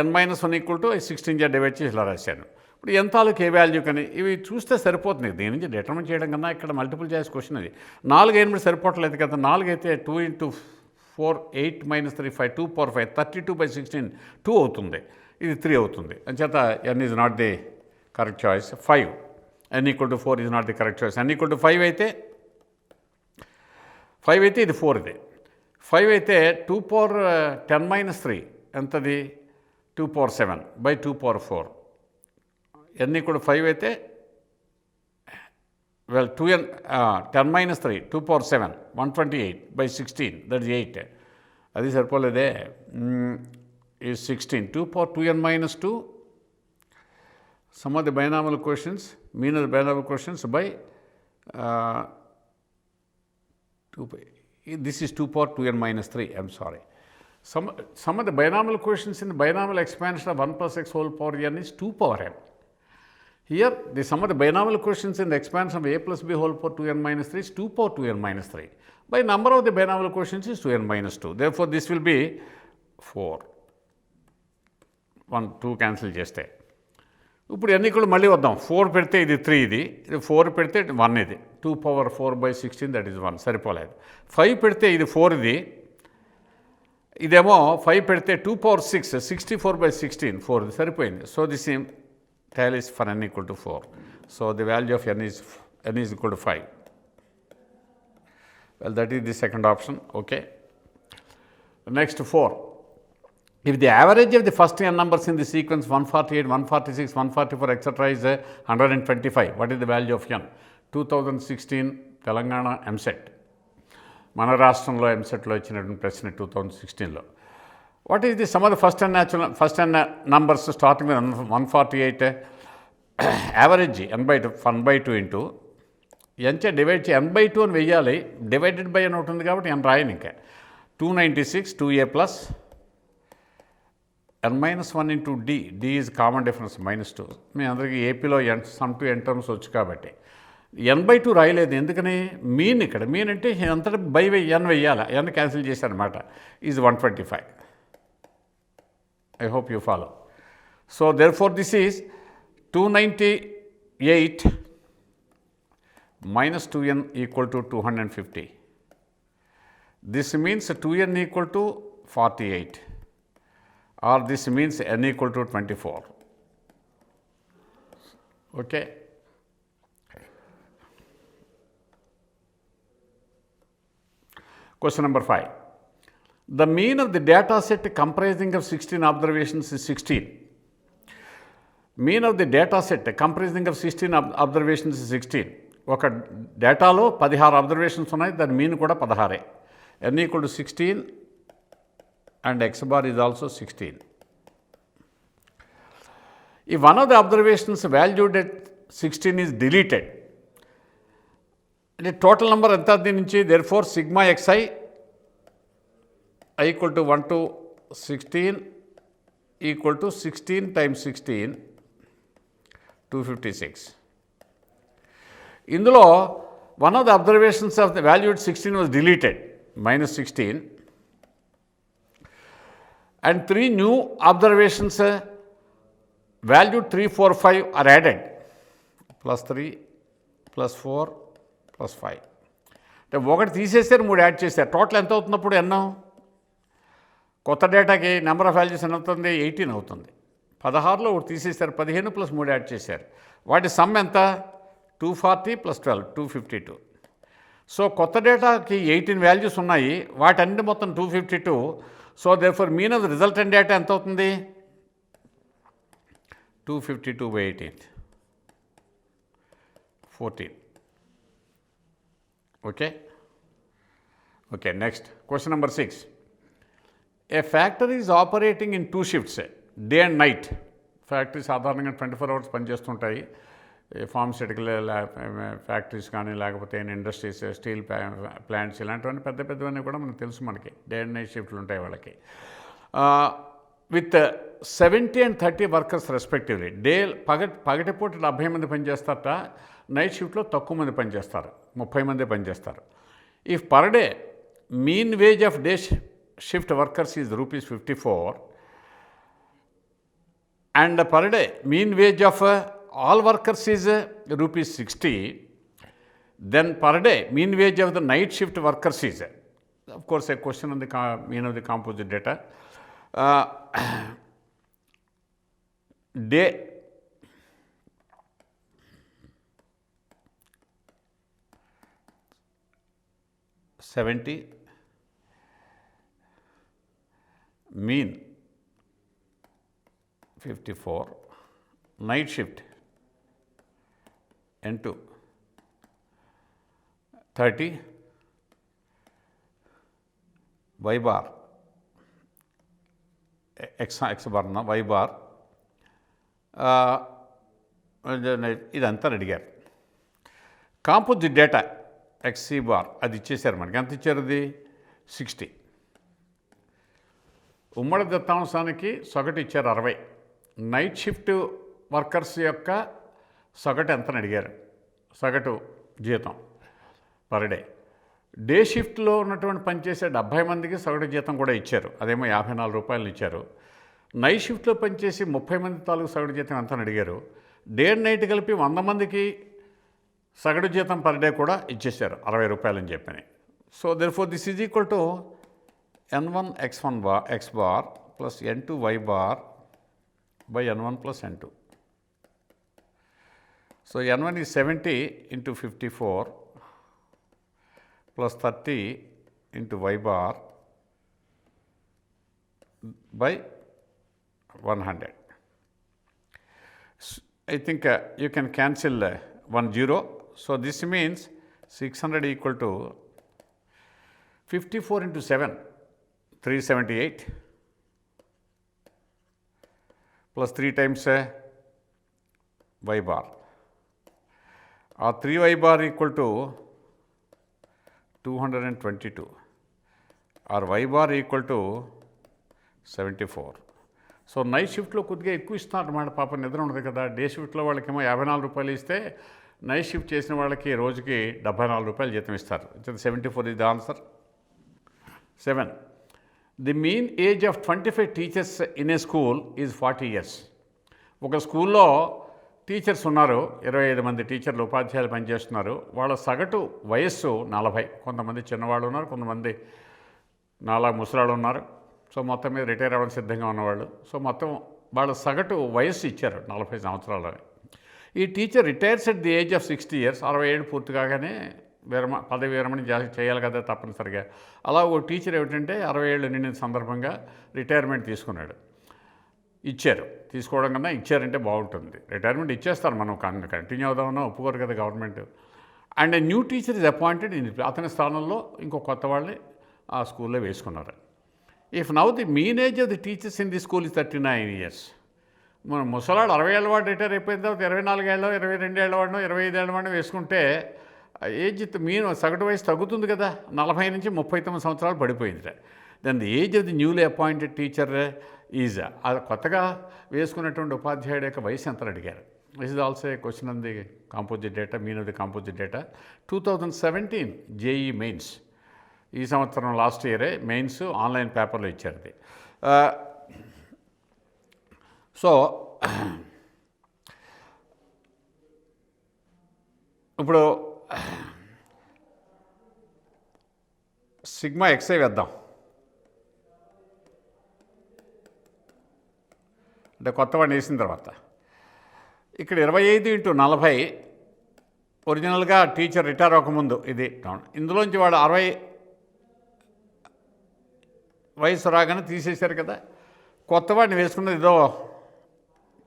n-1 ఈక్వల్ టు 16 డివైడ్ చేసి ఇలా రాశాను. ఇప్పుడు ఎంత ఏ వాల్యూ కానీ ఇవి చూస్తే సరిపోతుంది. దీని నుంచి డిటర్మిన్ చేయడం కన్నా ఇక్కడ మల్టిపుల్ చాయిస్ క్వశ్చన్ అది. 4 అయినప్పుడు సరిపోవట్లేదు కదా. 4 అయితే 2 × 4 8 - 3 5 2 power 5 32 by 16 2 అవుతుంది. ఇది 3 అవుతుంది. అంచేత n is not the correct choice. 5 n = 4 is not the correct choice. n = 5 అయితే ఇది 4 ఇది. 5 అయితే 2 power 10-3 ఎంతది? 2 power 7 by 2 power 4. n = 5 అయితే 10-3 2 power 7 128 by 16 that is 8. అది సరిపోలేదే. is 16 2 power 2n-2 sum of the binomial quotients mean of the binomial quotients by 2 by this is 2 power 2n-3. I'm sorry. Sum of the binomial quotients in the binomial expansion of 1 plus x whole power n is 2 power n. Here, the sum of the binomial quotients in the expansion of a plus b whole power 2n-3 is 2 power 2n-3. By number of the binomial quotients is 2n-2. Therefore, this will be 4. 1 2 cancel చేస్తే ఇప్పుడు n = మళ్ళీ వద్దాం. 4 పెడితే ఇది 3 ఇది 4 పెడితే 1 ఇది 2 power 4 by 16 that is 1 సరిపోలేదు. 5 పెడితే ఇది 4 ఇది ఇదేమో 5 పెడితే 2 power 6 64 by 16 4 ఇది సరిపోయింది. So this tallies for n = 4. So, the value of n is equal to 5. Well, that is the second option. Okay. Next 4. If the average of the first n numbers in the sequence 148, 146, 144 etc. is 125, what is the value of n? 2016 Telangana MSET. మన రాష్ట్రంలో MSETలో ఇచ్చినటువంటి ప్రశ్న 2016లో. What is the sum of the first n numbers starting with 148 average n/2 into n చే డివైడ్ చే n/2 అని వెయ్యాలి. డివైడెడ్ బై అని ఉంటుంది కాబట్టి n రాయను ఇంకా. 296 2a plus n-1 into d. d is common difference -2. మీ అందరికీ ఏపీలో సమ్ టు n టర్మ్స్ వచ్చు కాబట్టి n/2 రాయలేదు. ఎందుకని? మీన్ ఇక్కడ మీన్ అంటే అంతటా బై n వెయ్యాలి. n క్యాన్సిల్ చేశాను అనమాట. Is 125. I hope you follow. So, therefore, this is 298 minus 2n equal to 250. This means 2n equal to 48 or this means n equal to 24. Okay. Question number 5. The mean of the data set comprising of 16 observations is 16. Mean of the data set comprising of 16 observations is 16. ఒక డేటాలో 16 అబ్జర్వేషన్స్ ఉన్నాయి. దాని మీన్ కూడా 16. n = 16 and x bar is also 16. If one of the observations valued at 16 is deleted, the total number ఎంత దీని నుంచి? therefore sigma xi I equal to 1 to 16 equal to 16 times 16 256. ఇందులో one of the observations of the value at 16 was deleted -16 and 3 new observations value 3, 4, 5 are added +3 +4 +5 అంటే ఒకటి తీసేసారు 3 యాడ్ చేశారు. టోటల్ ఎంత అవుతున్నప్పుడు ఎన్నో కొత్త డేటాకి నెంబర్ ఆఫ్ వాల్యూస్ ఎంత అవుతుంది 18 అవుతుంది. 16లో ఒకటి తీసేశారు 15 + 3 యాడ్ చేశారు. వాటి సమ్ ఎంత 240 + 12 252. సో కొత్త డేటాకి 18 వాల్యూస్ ఉన్నాయి, వాటన్ని మొత్తం 252. So therefore mean of the resultant data ఎంత అవుతుంది 252/18 14. Okay, next question number 6. A factory is operating in 2 shifts, day and night. Factory సాధారణంగా 24 hours పనిచేస్తుంటాయి. ఫార్మస్యూటికల్ ఫ్యాక్టరీస్ కానీ లేకపోతే ఇండస్ట్రీస్, స్టీల్ ప్లాంట్స్ ఇలాంటివన్నీ పెద్దవన్నీ కూడా మనకు తెలుసు. మనకి డే అండ్ నైట్ షిఫ్ట్లు ఉంటాయి వాళ్ళకి. With 70 and 30 workers respectively. పగటిపూట 70 మంది పనిచేస్తారట, నైట్ షిఫ్ట్లో తక్కువ మంది పనిచేస్తారు, 30 మంది పనిచేస్తారు. If per day mean wage of day shift workers is ₹54 and per day mean wage of all workers is ₹60. Then per day mean wage of the night shift workers is, of course, a question on the mean of the composite data. Day $70 mean 54, night shift N2 30, y bar x bar y bar ఇదంతా అడిగారు. కాంపోజిట్ డేటా XC బార్ అది ఇచ్చేసారు మనకి. ఎంత ఇచ్చారు అది 60. ఉమ్మడి దత్తాంశానికి సగటు ఇచ్చారు 60. నైట్ షిఫ్ట్ వర్కర్స్ యొక్క సగటు ఎంతని అడిగారు, సగటు జీతం పర్ డే. డే షిఫ్ట్లో ఉన్నటువంటి పనిచేసే 70 మందికి సగటు జీతం కూడా ఇచ్చారు, అదేమో ₹54 ఇచ్చారు. నైట్ షిఫ్ట్లో పనిచేసి 30 మంది తాలూకు సగటు జీతం ఎంతని అడిగారు. డే అండ్ నైట్ కలిపి 100 మందికి సగటు జీతం పర్ డే కూడా ఇచ్చేసారు ₹60 అని చెప్పని. So therefore this is equal to N1 X1 bar X bar plus N2 Y bar by N1 plus N2. So N1 is 70 into 54 plus 30 into Y bar by 100. I think you can cancel 1 0. So this means 600 equal to 54 into 7, 378 plus 3 times y bar. 3 y bar equal to 222 or y bar equal to 74. So night షిఫ్ట్లో కొద్దిగా ఎక్కువ ఇస్తున్నారు అన్నమాట. పాప నిద్ర ఉండదు కదా. డే షిఫ్ట్లో వాళ్ళకేమో ₹54 ఇస్తే నైట్ షిఫ్ట్ చేసిన వాళ్ళకి రోజుకి ₹74 జీతం ఇస్తారు. 74 is the answer. 7. The mean age of 25 teachers in a school is 40 years. ఒక స్కూల్లో టీచర్స్ ఉన్నారు, 25 మంది టీచర్లు ఉపాధ్యాయులు పనిచేస్తున్నారు. వాళ్ళ సగటు వయస్సు 40. కొంతమంది చిన్నవాళ్ళు ఉన్నారు, కొంతమంది నాలా ముసలాళ్ళు ఉన్నారు. సో మొత్తం మీద రిటైర్ అవ్వడం సిద్ధంగా ఉన్నవాళ్ళు. సో మొత్తం వాళ్ళ సగటు వయస్సు ఇచ్చారు 40 సంవత్సరాలని. ఈ teacher retires at the age of 60 years. 60 ఏళ్ళు పూర్తి కాగానే పదవి విరమణ చేయాలి కదా తప్పనిసరిగా. అలా ఓ టీచర్ ఏమిటంటే 60 ఏళ్ళు నిండిన సందర్భంగా రిటైర్మెంట్ తీసుకున్నాడు. ఇచ్చారు, తీసుకోవడం కన్నా ఇచ్చారంటే బాగుంటుంది. రిటైర్మెంట్ ఇచ్చేస్తారు, మనం కంటిన్యూ అవుదామన్నా ఒప్పుకోరు కదా government. And new teacher is appointed in అతని స్థానంలో ఇంకో కొత్త వాళ్ళని ఆ స్కూల్లో వేసుకున్నారు. If now the mean age of the teachers in the school is 39 years. మనం ముసలాడు 60 ఏళ్ళ వాడు రిటైర్ అయిపోయిన తర్వాత 24 ఏళ్ళ 22 ఏళ్ళ వాడినో 25 ఏళ్ళ వాడినో వేసుకుంటే ఏజ్ మీన్ సగటు వయసు తగ్గుతుంది కదా. 40 నుంచి 39 సంవత్సరాలు పడిపోయింది. Then the age of the newly appointed teacher is, కొత్తగా వేసుకున్నటువంటి ఉపాధ్యాయుడు యొక్క వయసు ఎంత అడిగారు. This is also a question on the composite data, mean of the composite data. 2017 JEE mains, ఈ సంవత్సరం లాస్ట్ ఇయరే మెయిన్స్ ఆన్లైన్ పేపర్లో ఇచ్చారు. సో ఇప్పుడు సిగ్మా ఎక్స్ఐ వేద్దాం. అంటే కొత్త వాడిని వేసిన తర్వాత ఇక్కడ 25x40 ఒరిజినల్గా టీచర్ రిటైర్ అవ్వకముందు ఇది ఇందులోంచి వాడు 60 వయసు రాగానే తీసేశారు కదా. కొత్త వాడిని వేసుకున్నది ఇదో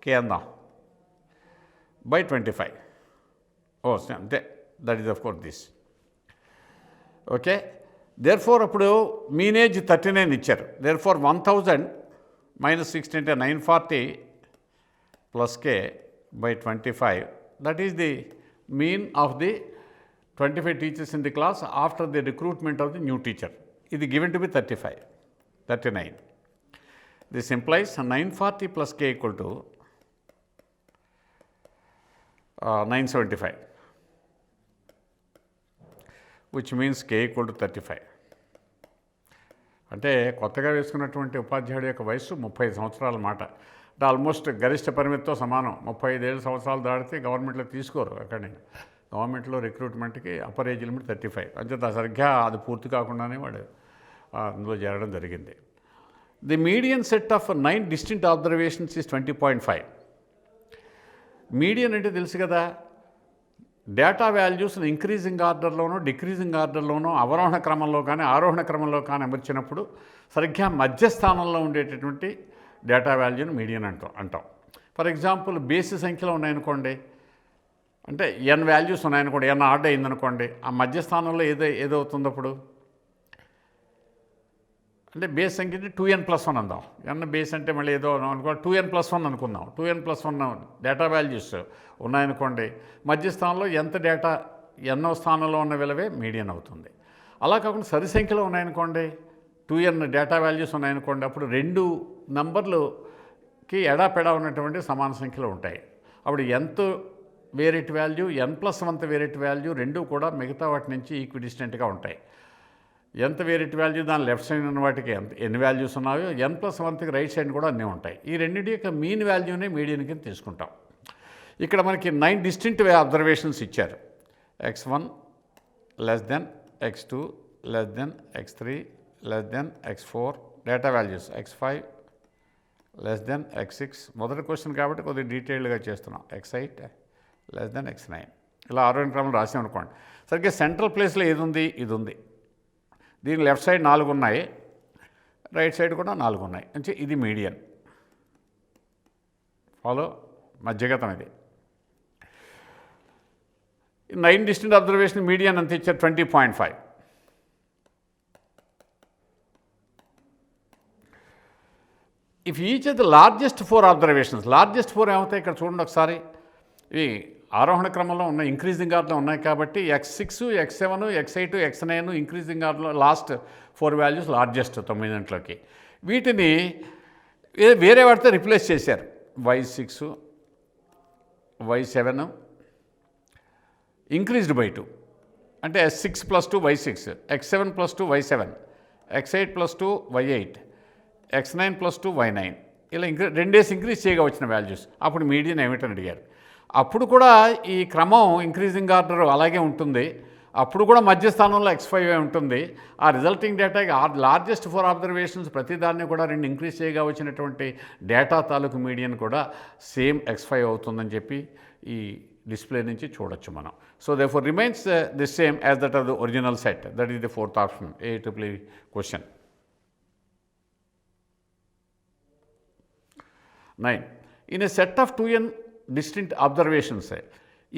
కే అందాం బై 25. అంతే, that is of course this. Okay, therefore అప్పుడు మీన్ ఏజ్ 39 ఇచ్చారు. దేర్ ఫోర్ 1000 - 60 అంటే 940 + k by 25. That is the mean of the 25 teachers in the class after the recruitment of the new teacher. It is given to be 39. This implies 940 + k equal to 975, which means k equal to 35. అంటే కొత్తగా వేసుకున్నటువంటి ఉపాధ్యాయుడి యొక్క వయసు 35 సంవత్సరాల మాట. అంటే ఆల్మోస్ట్ గరిష్ట పరిమితితో సమానం. 35 సంవత్సరాలు దాటితే గవర్నమెంట్లో తీసుకోరు. అక్కడి గవర్నమెంట్లో రిక్రూట్మెంట్కి అప్పర్ ఏజ్ లిమిట్ 35. అంచేత సరిగ్గా అది పూర్తి కాకుండానే వాడు అందులో చేరడం జరిగింది. The median set of 9 distinct observations is 20.5. Median అంటే తెలుసు కదా, డేటా వాల్యూస్ని ఇంక్రీజింగ్ ఆర్డర్లోనో డిక్రీజింగ్ ఆర్డర్లోనో అవరోహణ క్రమంలో కానీ ఆరోహణ క్రమంలో కానీ అమర్చినప్పుడు సరిగ్గా మధ్యస్థానంలో ఉండేటటువంటి డేటా వాల్యూని మీడియన్ అంటాం. ఫర్ ఎగ్జాంపుల్ బేసి సంఖ్యలో ఉన్నాయనుకోండి, అంటే n వాల్యూస్ ఉన్నాయనుకోండి, n ఆర్డర్ అయిందనుకోండి, ఆ మధ్యస్థానంలో ఏదవుతుంది అప్పుడు అంటే బేస్ సంఖ్య 2n+1 అందాం. n బేస్ అంటే మళ్ళీ ఏదో అనుకో 2n+1 అనుకుందాం. 2n+1 డేటా వాల్యూస్ ఉన్నాయనుకోండి, మధ్యస్థానంలో ఎంత డేటా ఎన్నో స్థానంలో ఉన్న విలువే మీడియన్ అవుతుంది. అలా కాకుండా సరి సంఖ్యలో ఉన్నాయనుకోండి, 2n డేటా వాల్యూస్ ఉన్నాయనుకోండి, అప్పుడు 2 నంబర్లుకి ఎడాపెడా ఉన్నటువంటి సమాన సంఖ్యలో ఉంటాయి. అప్పుడు ఎంత variate value n+1 variate value రెండూ కూడా మిగతా వాటి నుంచి ఈక్విడిస్టెంట్గా ఉంటాయి. ఎంత వేరియట్ వాల్యూ దాని లెఫ్ట్ సైడ్ ఉన్న వాటికి ఎన్ని వాల్యూస్ ఉన్నాయో n+1కి రైట్ సైడ్ కూడా అన్నీ ఉంటాయి. ఈ రెండింటి యొక్క మీన్ వాల్యూనే మీడియన్ కింద తీసుకుంటాం. ఇక్కడ మనకి 9 డిస్టింక్ట్ అబ్జర్వేషన్స్ ఇచ్చారు. x1 < x2 < x3 < x4 data values x5 < x6. మొదటి క్వశ్చన్ కాబట్టి కొద్దిగా డీటెయిల్డ్గా చేస్తున్నాం. x8 < x9 ఇలా ఆరోహణ క్రమంలో రాసామనుకోండి. సరిగ్గా సెంట్రల్ ప్లేస్లో ఏది ఉంది, ఇది ఉంది. దీని లెఫ్ట్ సైడ్ 4 ఉన్నాయి, రైట్ సైడ్ కూడా 4 ఉన్నాయి. అంటే ఇది మీడియన్. ఫాలో, మధ్యగతం ఇది. 9 డిస్టింక్ట్ అబ్జర్వేషన్ మీడియన్ అంత ఇచ్చారు 20.5. If each of the largest 4 observations, largest 4 ఏమవుతాయి ఇక్కడ చూడండి ఒకసారి. ఇవి ఆరోహణ క్రమంలో ఉన్నాయి, ఇంక్రీజింగ్ ఆర్డర్లో ఉన్నాయి కాబట్టి x6 x7 x8 x9 increasing ఆర్డర్లో లాస్ట్ 4 వాల్యూస్ లార్జెస్ట్ 9 వీటిని వేరే వాటితో రిప్లేస్ చేశారు. y6 y7 ఇంక్రీజ్డ్ బై 2 అంటే x6 + 2 y6, x7 + 2 y7, x8 + 2 y8, x9 + 2 y9 ఇలా రెండేసి ఇంక్రీజ్ చేయగా వచ్చిన వాల్యూస్. అప్పుడు మీడియన్ ఏమిటని అడిగారు. అప్పుడు కూడా ఈ క్రమం ఇంక్రీజింగ్ ఆర్డర్ అలాగే ఉంటుంది. అప్పుడు కూడా మధ్యస్థానంలో x5 ఉంటుంది. ఆ రిజల్టింగ్ డేటా లార్జెస్ట్ 4 అబ్జర్వేషన్స్ ప్రతిదాన్ని కూడా 2 ఇంక్రీజ్ చేయగా వచ్చినటువంటి డేటా తాలూకు మీడియన్ కూడా సేమ్ x5 అవుతుందని చెప్పి ఈ డిస్ప్లే నుంచి చూడొచ్చు మనం. So therefore remains the same as that of the original set. That is the 4th option, AEEE question. 9. In a set of 2n distinct observations,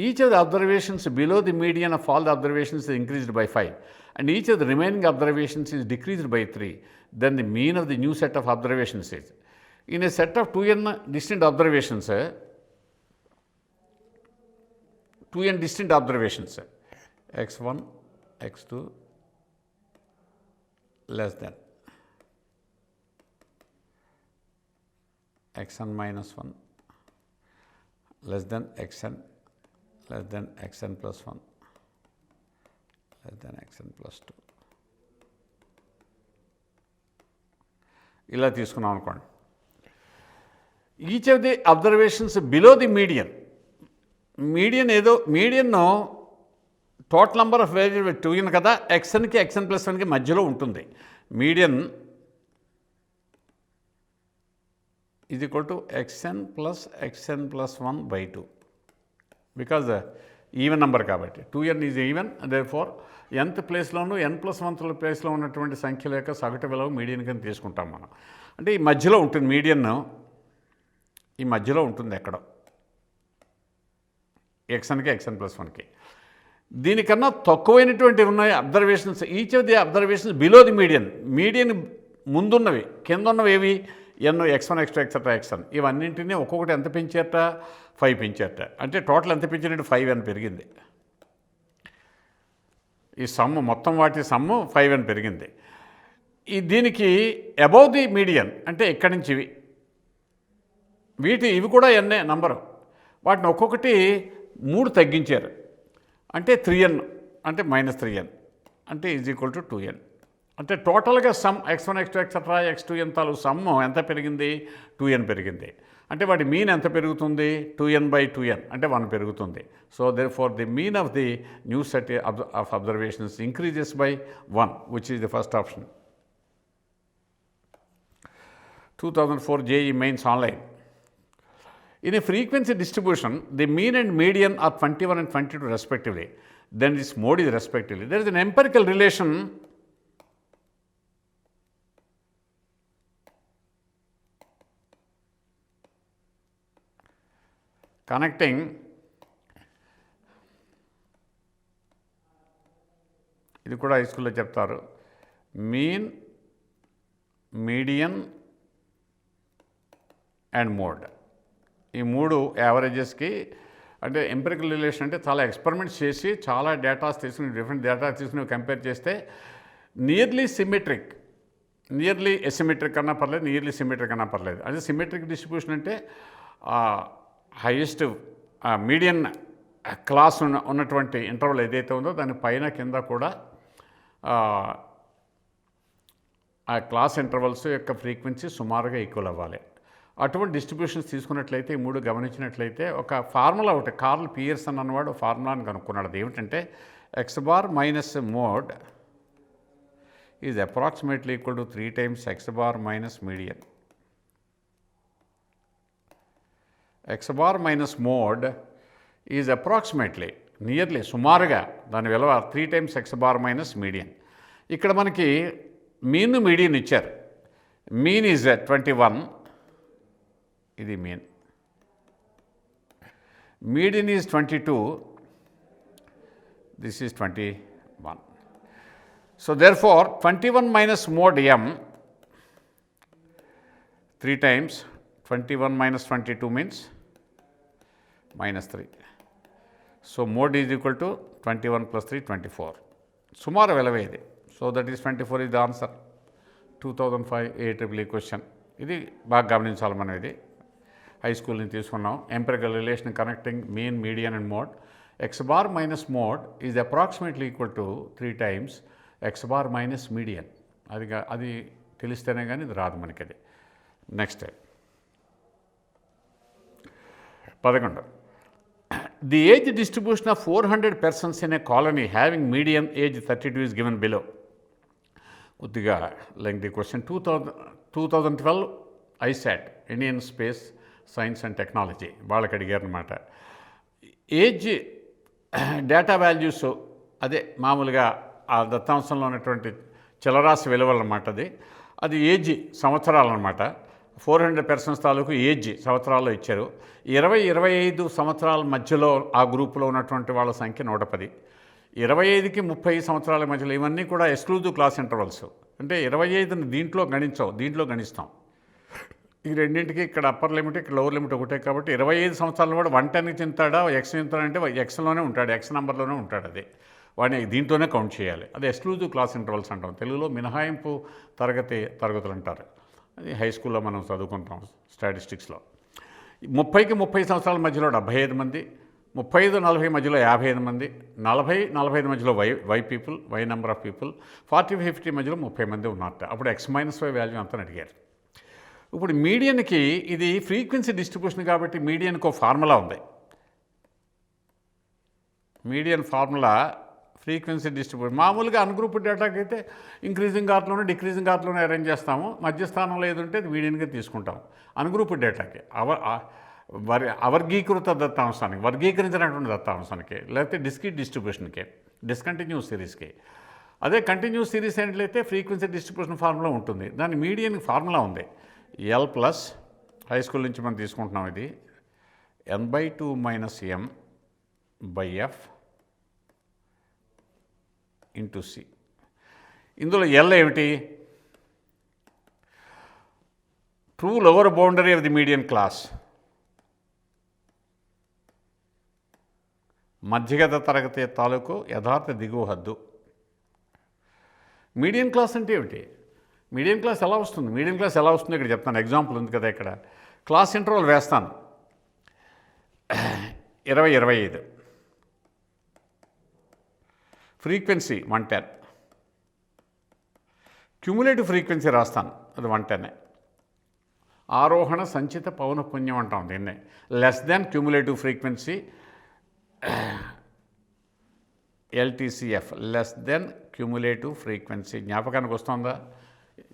each of the observations below the median of all the observations is increased by 5 and each of the remaining observations is decreased by 3, then the mean of the new set of observations is. In a set of 2n distinct observations, 2n distinct observations, x1 x2 less than xn minus 1 less than xn less than xn plus 1 less than xn plus 2 ఇలా తీసుకున్నాం అనుకోండి. Each of the observations below the median, median ఏదో మీడియన్ను total number of variable 2n కదా, xnకి xn+1కి మధ్యలో ఉంటుంది. Median is equal to xn+xn+1/2 because even number కాబట్టి 2n is even. Therefore nth ప్లేస్లోనూ n+1th ప్లేస్లో ఉన్నటువంటి సంఖ్యల యొక్క సగటు విలువ మీడియన్ కింద తీసుకుంటాం మనం. అంటే ఈ మధ్యలో ఉంటుంది మీడియన్, ఈ మధ్యలో ఉంటుంది ఎక్కడో xnకి xn+1కి. దీనికన్నా తక్కువైనటువంటి ఉన్నాయి observations. Each of the observations below the median. Median ముందున్నవి, కింద ఉన్నవి ఏవి, ఎన్, x1 x2 ఎక్సెట్రా xn. ఇవన్నింటినీ ఒక్కొక్కటి ఎంత పెంచారట, 5 పెంచారట. అంటే టోటల్ ఎంత పెంచినట్టు 5n పెరిగింది. ఈ సమ్ము మొత్తం వాటి సమ్ము 5n పెరిగింది. దీనికి అబౌవ్ ది మీడియన్ అంటే ఇక్కడి నుంచి ఇవి కూడా ఎన్నే నంబరు. వాటిని ఒక్కొక్కటి 3 తగ్గించారు. అంటే 3n అంటే -3n అంటే ఈజ్ ఈక్వల్ టు 2n. అంటే టోటల్గా some x1 x2 etcetera x2n తాలూకు సమ్ము ఎంత పెరిగింది, 2n పెరిగింది. అంటే వాటి మీన్ ఎంత పెరుగుతుంది, 2n/2n అంటే 1 పెరుగుతుంది. So therefore the mean of the new set of observations increases by 1 which is the first option. 2004 JEE Mains Online. In a frequency distribution, the mean and median are 21 and 22 respectively. Then this mode is respectively. There is an empirical relation connecting ఇది కూడా హై స్కూల్లో చెప్తారు. Mean, median and mode. ఈ 3 యావరేజెస్కి అంటే ఎంపిరికల్ రిలేషన్ అంటే చాలా ఎక్స్పెరిమెంట్స్ చేసి చాలా డేటాస్ తీసుకుని డిఫరెంట్ డేటా తీసుకుని కంపేర్ చేస్తే నియర్లీ సిమెట్రిక్, నియర్లీ ఎసిమెట్రిక్ అన్నా పర్లేదు, నియర్లీ సిమెట్రిక్ అన్నా పర్లేదు. అదే సిమెట్రిక్ డిస్ట్రిబ్యూషన్ అంటే హైయెస్ట్ మీడియన్ క్లాస్ ఉన్నటువంటి ఇంటర్వల్ ఏదైతే ఉందో దాని పైన కింద కూడా ఆ క్లాస్ ఇంటర్వల్స్ యొక్క ఫ్రీక్వెన్సీ సుమారుగా ఈక్వల్ అవ్వాలి. అటువంటి డిస్ట్రిబ్యూషన్స్ తీసుకున్నట్లయితే ఈ 3 గమనించినట్లయితే ఒక ఫార్ములా ఒకటి కార్ల్ పియర్సన్ అన్నవాడు ఫార్ములాని కనుక్కున్నాడు. అది ఏమిటంటే x bar minus mode is approximately equal to 3 times x bar minus median. x bar minus mode is approximately nearly సుమారుగా దాని విలువ 3 times x bar minus median. ఇక్కడ మనకి మీన్ మీడియన్ ఇచ్చారు. మీన్ ఈజ్ 21, ఇది mean. Median is 22, this is 21. So therefore 21 minus mode m 3 times 21 minus 22 means -3. So mode is equal to 21 plus 3 24. సుమారు విలువ ఇది. So that is 24 is the answer. 2005 AEEE question. ఇది బాగా గమనించాలి మనం. ఇది హై స్కూల్ నుంచి తీసుకున్నాం. Empirical relation connecting mean, median and mode. x bar minus mode is approximately equal to 3 times x bar minus median. అది తెలిస్తేనే కానీ ఇది రాదు మనకి. అది next 11. The age distribution of 400 persons in a colony having median age 32 is given below. కొద్దిగా lengthy question. 2012 ISAT Indian space science and technology వాళ్ళకి అడిగారు అనమాట. ఏజ్ డేటా వాల్యూస్ అదే మామూలుగా ఆ దత్తాంశంలో ఉన్నటువంటి చలరాశి విలువలు అన్నమాట. అది ఏజ్ సంవత్సరాలు అనమాట. 400 persons తాలూకు ఏజ్ సంవత్సరాల్లో ఇచ్చారు. 20-25 సంవత్సరాల మధ్యలో ఆ గ్రూపులో ఉన్నటువంటి వాళ్ళ సంఖ్య 110. 25కి 30 సంవత్సరాల మధ్యలో ఇవన్నీ కూడా ఎక్స్క్లూజివ్ క్లాస్ ఇంటర్వల్స్. అంటే 25ని దీంట్లో గణించాం, దీంట్లో గణిస్తాం. ఈ రెండింటికి ఇక్కడ అప్పర్ లిమిట్, ఇక్కడ లోవర్ లిమిట్ ఒకటే. కాబట్టి 25 సంవత్సరాలు కూడా 110కి చెందుతాడా, ఎక్స్ చెందుతాడంటే ఎక్స్లోనే ఉంటాడు, ఎక్స్ నెంబర్లోనే ఉంటాడు. అది వాడిని దీంట్లోనే కౌంట్ చేయాలి. అది ఎక్స్క్లూజివ్ క్లాస్ ఇంటర్వల్స్ అంటాం. తెలుగులో మినహాయింపు తరగతులు అంటారు. అది హై స్కూల్లో మనం చదువుకుంటాం స్టాటిస్టిక్స్లో. 30కి 30 సంవత్సరాల మధ్యలో 75 మంది, 35-40 మధ్యలో 55 మంది, 40-45 మధ్యలో y people, y number of people, 40-50 మధ్యలో 30 మంది ఉన్నట్ట. అప్పుడు x-y వాల్యూ అంతా అడిగారు. ఇప్పుడు మీడియన్కి ఇది ఫ్రీక్వెన్సీ డిస్ట్రిబ్యూషన్ కాబట్టి మీడియన్కి ఒక ఫార్ములా ఉంది. మీడియన్ ఫార్ములా ఫ్రీక్వెన్సీ డిస్ట్రిబ్యూషన్ మామూలుగా అన్గ్రూప్డ్ డేటాకి అయితే ఇంక్రీజింగ్ ఆర్ట్లోనే డిక్రీజింగ్ ఆర్ట్లోనే అరేంజ్ చేస్తాము. మధ్యస్థానంలో ఏది ఉంటే అది మీడియన్గా తీసుకుంటాం. అన్గ్రూప్డ్ డేటాకి అవర్గీకృత దత్తాంశానికి, వర్గీకరించినటువంటి దత్తాంశానికి, లేకపోతే డిస్క్రీట్ డిస్ట్రిబ్యూషన్కి, డిస్కంటిన్యూస్ సిరీస్కి. అదే కంటిన్యూస్ సిరీస్ ఏంటంటే ఫ్రీక్వెన్సీ డిస్ట్రిబ్యూషన్ ఫార్ములా ఉంటుంది. దాని మీడియన్ ఫార్ములా ఉంది ఎల్ ప్లస్, హై స్కూల్ నుంచి మనం తీసుకుంటున్నాం ఇది, n/2 - m/f ఇంటూ సి. ఇందులో ఎల్ ఏమిటి? True lower boundary of the median class, మధ్యగత తరగతి తాలూకు యథార్థ దిగువ హద్దు. మీడియన్ క్లాస్ అంటే ఏమిటి? మీడియన్ క్లాస్ ఎలా వస్తుంది? మీడియన్ క్లాస్ ఎలా వస్తుంది ఇక్కడ చెప్తాను. ఎగ్జాంపుల్ ఉంది కదా ఇక్కడ. క్లాస్ ఇంటర్వల్ వేస్తాను 20-25, ఫ్రీక్వెన్సీ 110, క్యుములేటివ్ ఫ్రీక్వెన్సీ రాస్తాను, అది 110. ఆరోహణ సంచిత పౌనఃపున్యం అంటాం దీన్నే. Less than cumulative frequency LTCF, less than cumulative frequency. జ్ఞాపకానికి వస్తుందా?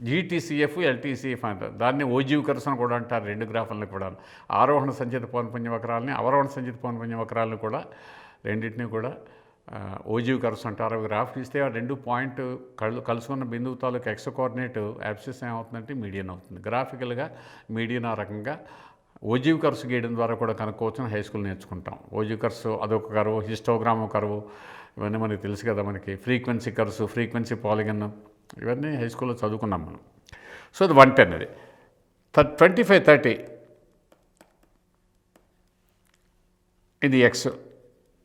జీటీసీఎఫ్, ఎల్టీసీఎఫ్ అంటారు. దాన్ని ఓజీవికర్స్ అని కూడా అంటారు. రెండు గ్రాఫులను కూడా, ఆరోహణ సంచిత పౌనఃపున్య వక్రాలని, అవరోహణ సంచిత పౌనఃపున్య వక్రాలను కూడా, రెండింటినీ కూడా ఓజీవికర్స్ అంటారు. గ్రాఫ్ ఇస్తే ఆ రెండు పాయింట్ కలుసుకున్న బిందువు తాలూకు ఎక్స్ కోఆర్డినేట్ యాబ్సిస్ ఏమవుతుందంటే మీడియన్ అవుతుంది. గ్రాఫికల్గా మీడియన్ ఆ రకంగా ఓజీవ్ కర్వ్స్ గీయడం ద్వారా కూడా కనుక్కోవచ్చు. హై స్కూల్ నేర్చుకుంటాం. ఓజీవ్ కర్వ్స్ అదొక కర్వ్, హిస్టోగ్రామ్ కర్వ్, ఇవన్నీ మనకి తెలుసు కదా. మనకి ఫ్రీక్వెన్సీ కర్వ్స్, ఫ్రీక్వెన్సీ పాలిగన్, ఇవన్నీ హై స్కూల్లో చదువుకున్నాం మనం. సో అది 110. అది 25-30 ఇది ఎక్స్,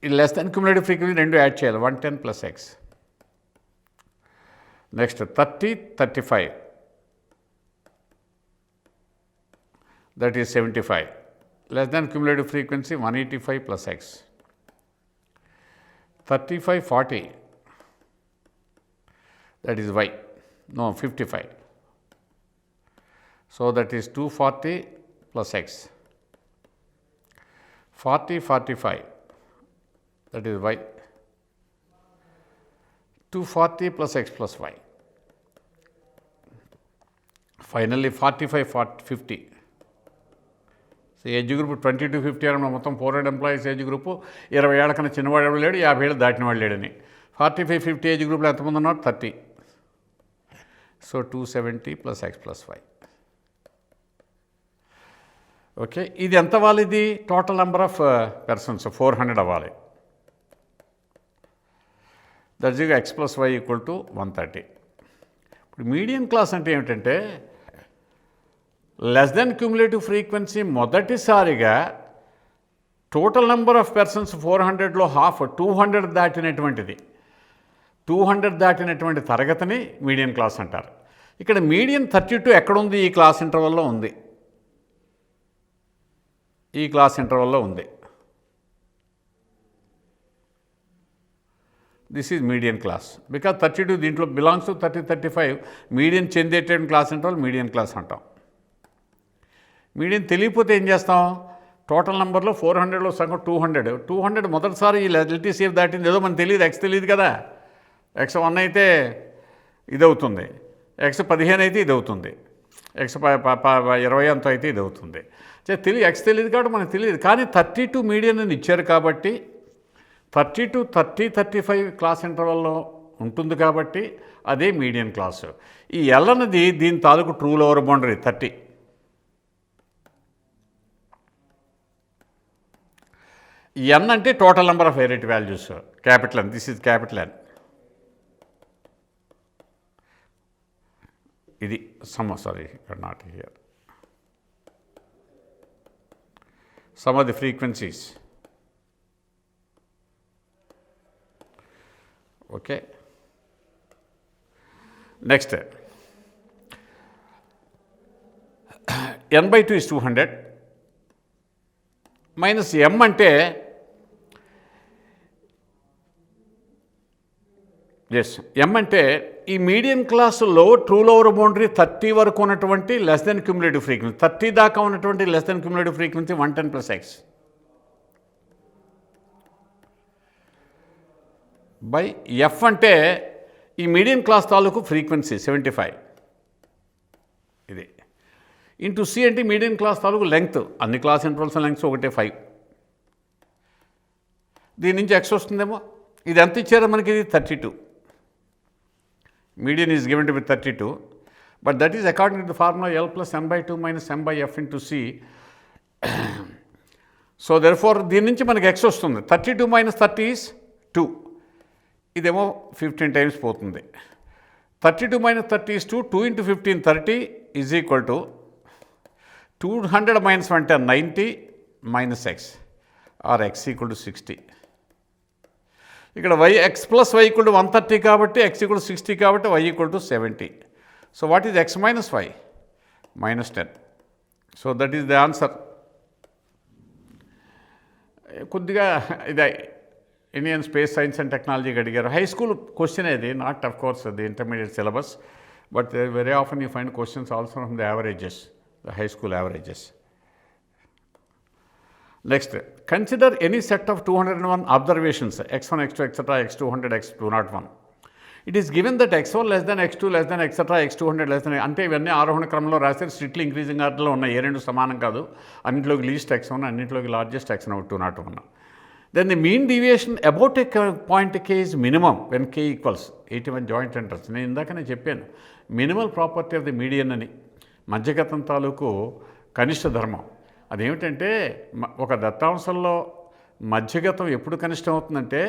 ఇది లెస్ దాన్ క్యుములేటివ్ ఫ్రీక్వెన్సీ, రెండు యాడ్ చేయాలి, 110 + x. Next 30-35 that is 75, less than cumulative frequency 185 + x. 35-40 that is y, no 55, so that is 240 + x. 40-45 that is y, 240 + x + y. Finally 45-50. So age group 20-50 అని మొత్తం 400 ఎంప్లాయీస్ ఏజ్ గ్రూపు. 20 ఏళ్ళ కన్నా చిన్నవాడు ఎవడు లేడు, 50 ఏళ్ళు దాటిన వాడు లేడని. 45-50 ఏజ్ గ్రూప్లో ఎంతమంది ఉన్నారు? 30. So 270 + x + y. ఓకే, ఇది ఎంత అవ్వాలి? ఇది టోటల్ నెంబర్ ఆఫ్ పర్సన్స్ 400 అవ్వాలి. That's x + y = 130. ఇప్పుడు మీడియన్ క్లాస్ అంటే ఏమిటంటే, లెస్ దెన్ క్యుములేటివ్ ఫ్రీక్వెన్సీ మొదటిసారిగా టోటల్ నెంబర్ ఆఫ్ పర్సన్స్ 400లో హాఫ్ 200 దాటినటువంటిది, 200 దాటినటువంటి తరగతిని మీడియన్ క్లాస్ అంటారు. ఇక్కడ మీడియన్ 32 ఎక్కడుంది? ఈ క్లాస్ ఇంటర్వల్లో ఉంది. ఈ క్లాస్ ఇంటర్వల్లో ఉంది. This is median class because 32 దీంట్లో బిలాంగ్స్ టు 30-35. మీడియన్ చెందేటువంటి క్లాస్ ఇంటర్వల్ మీడియన్ క్లాస్ అంటాం. మీడియన్ తెలియకపోతే ఏం చేస్తాం? టోటల్ నెంబర్లో 400లో సగం 200 మొదటిసారి ఈ ఎల్టీసీఎఫ్ దాటింది, ఏదో మనకు తెలియదు, ఎక్స్ తెలియదు కదా. ఎక్స్ 1 అయితే ఇది అవుతుంది, ఎక్స్ 15 అయితే ఇది అవుతుంది, ఎక్స్ 20 అంత అయితే ఇది అవుతుంది. ఎక్స్ తెలియదు కాబట్టి మనకు తెలియదు. కానీ 32 మీడియన్ అని ఇచ్చారు కాబట్టి 32, 30, 35 క్లాస్ ఇంటర్వల్లో ఉంటుంది కాబట్టి అదే మీడియన్ క్లాసు. ఈ ఎల్ అన్నది దీని తాలూకు ట్రూ లోవర్ బౌండరీ 30. ఎన్ అంటే total number of variate values, capital N. This is capital N. ఇది not here. Sum of the frequencies. Okay, next n/2 is 200 minus m అంటే m అంటే ఈ మీడియన్ క్లాసులో ట్రూ లోవర్ బౌండరీ 30 వరకు ఉన్నటువంటి లెస్ దెన్ క్యుములేటివ్ ఫ్రీక్వెన్సీ, 30 దాకా ఉన్నటువంటి less than cumulative frequency 110 + x. By F అంటే ఈ మీడియం క్లాస్ తాలూకు ఫ్రీక్వెన్సీ 75 ఇది ఇంటూ సి అంటే మీడియం క్లాస్ తాలూకు లెంగ్త్, అన్ని క్లాస్ ఇంటర్వల్స్ లెంగ్త్స్ ఒకటే 5. దీని నుంచి ఎక్స్ వస్తుందేమో. ఇది ఎంత ఇచ్చారో మనకి, ఇది 32. Median is given to be 32, but that is according to the formula L plus m/2 minus m/f into c. So therefore దీని నుంచి మనకి ఎక్స్ వస్తుంది. 32 minus 30 ఈజ్ 2. ఇదేమో 15 టైమ్స్ పోతుంది. 32 minus 30 is 2. 2 into 15 30 is equal to 200 minus 110 90 minus x or x equal to 60. ఇక్కడ x plus y equal to 130 కాబట్టి x ఈక్వల్ టు 60 కాబట్టి y equal to 70. So what is x minus y? -10. So that is the answer. కొద్దిగా ఇది ఇండియన్ స్పేస్ సైన్స్ అండ్ టెక్నాలజీకి అడిగారు. హై స్కూల్ క్వశ్చన్ ఇది, not of course the intermediate syllabus, but very often you find questions also from the averages, the high school averages. Next, consider any set of 201 observations, x1, x2, etc., x200, x201. It is given that x1 less than x2 less than etc., x200 less than, అంటే ఇవన్నీ ఆరోహణ క్రమంలో రాశారు. స్ట్రిక్ట్లీ ఇంక్రీజింగ్ ఆర్డర్లో ఉన్నాయి. ఏ రెండు సమానం కాదు. అన్నింటిలోకి లీస్ట్ x1, అన్నింటిలోకి largest x1 201. Then the mean deviation about a point k is minimum when k equals 81 joint centers. నేను ఇందాకనే చెప్పాను, minimal property of the median అని, మధ్యగతం తాలూకు కనిష్ట ధర్మం. అదేమిటంటే ఒక దత్తాంశంలో మధ్యగతం ఎప్పుడు కనిష్టం అవుతుందంటే,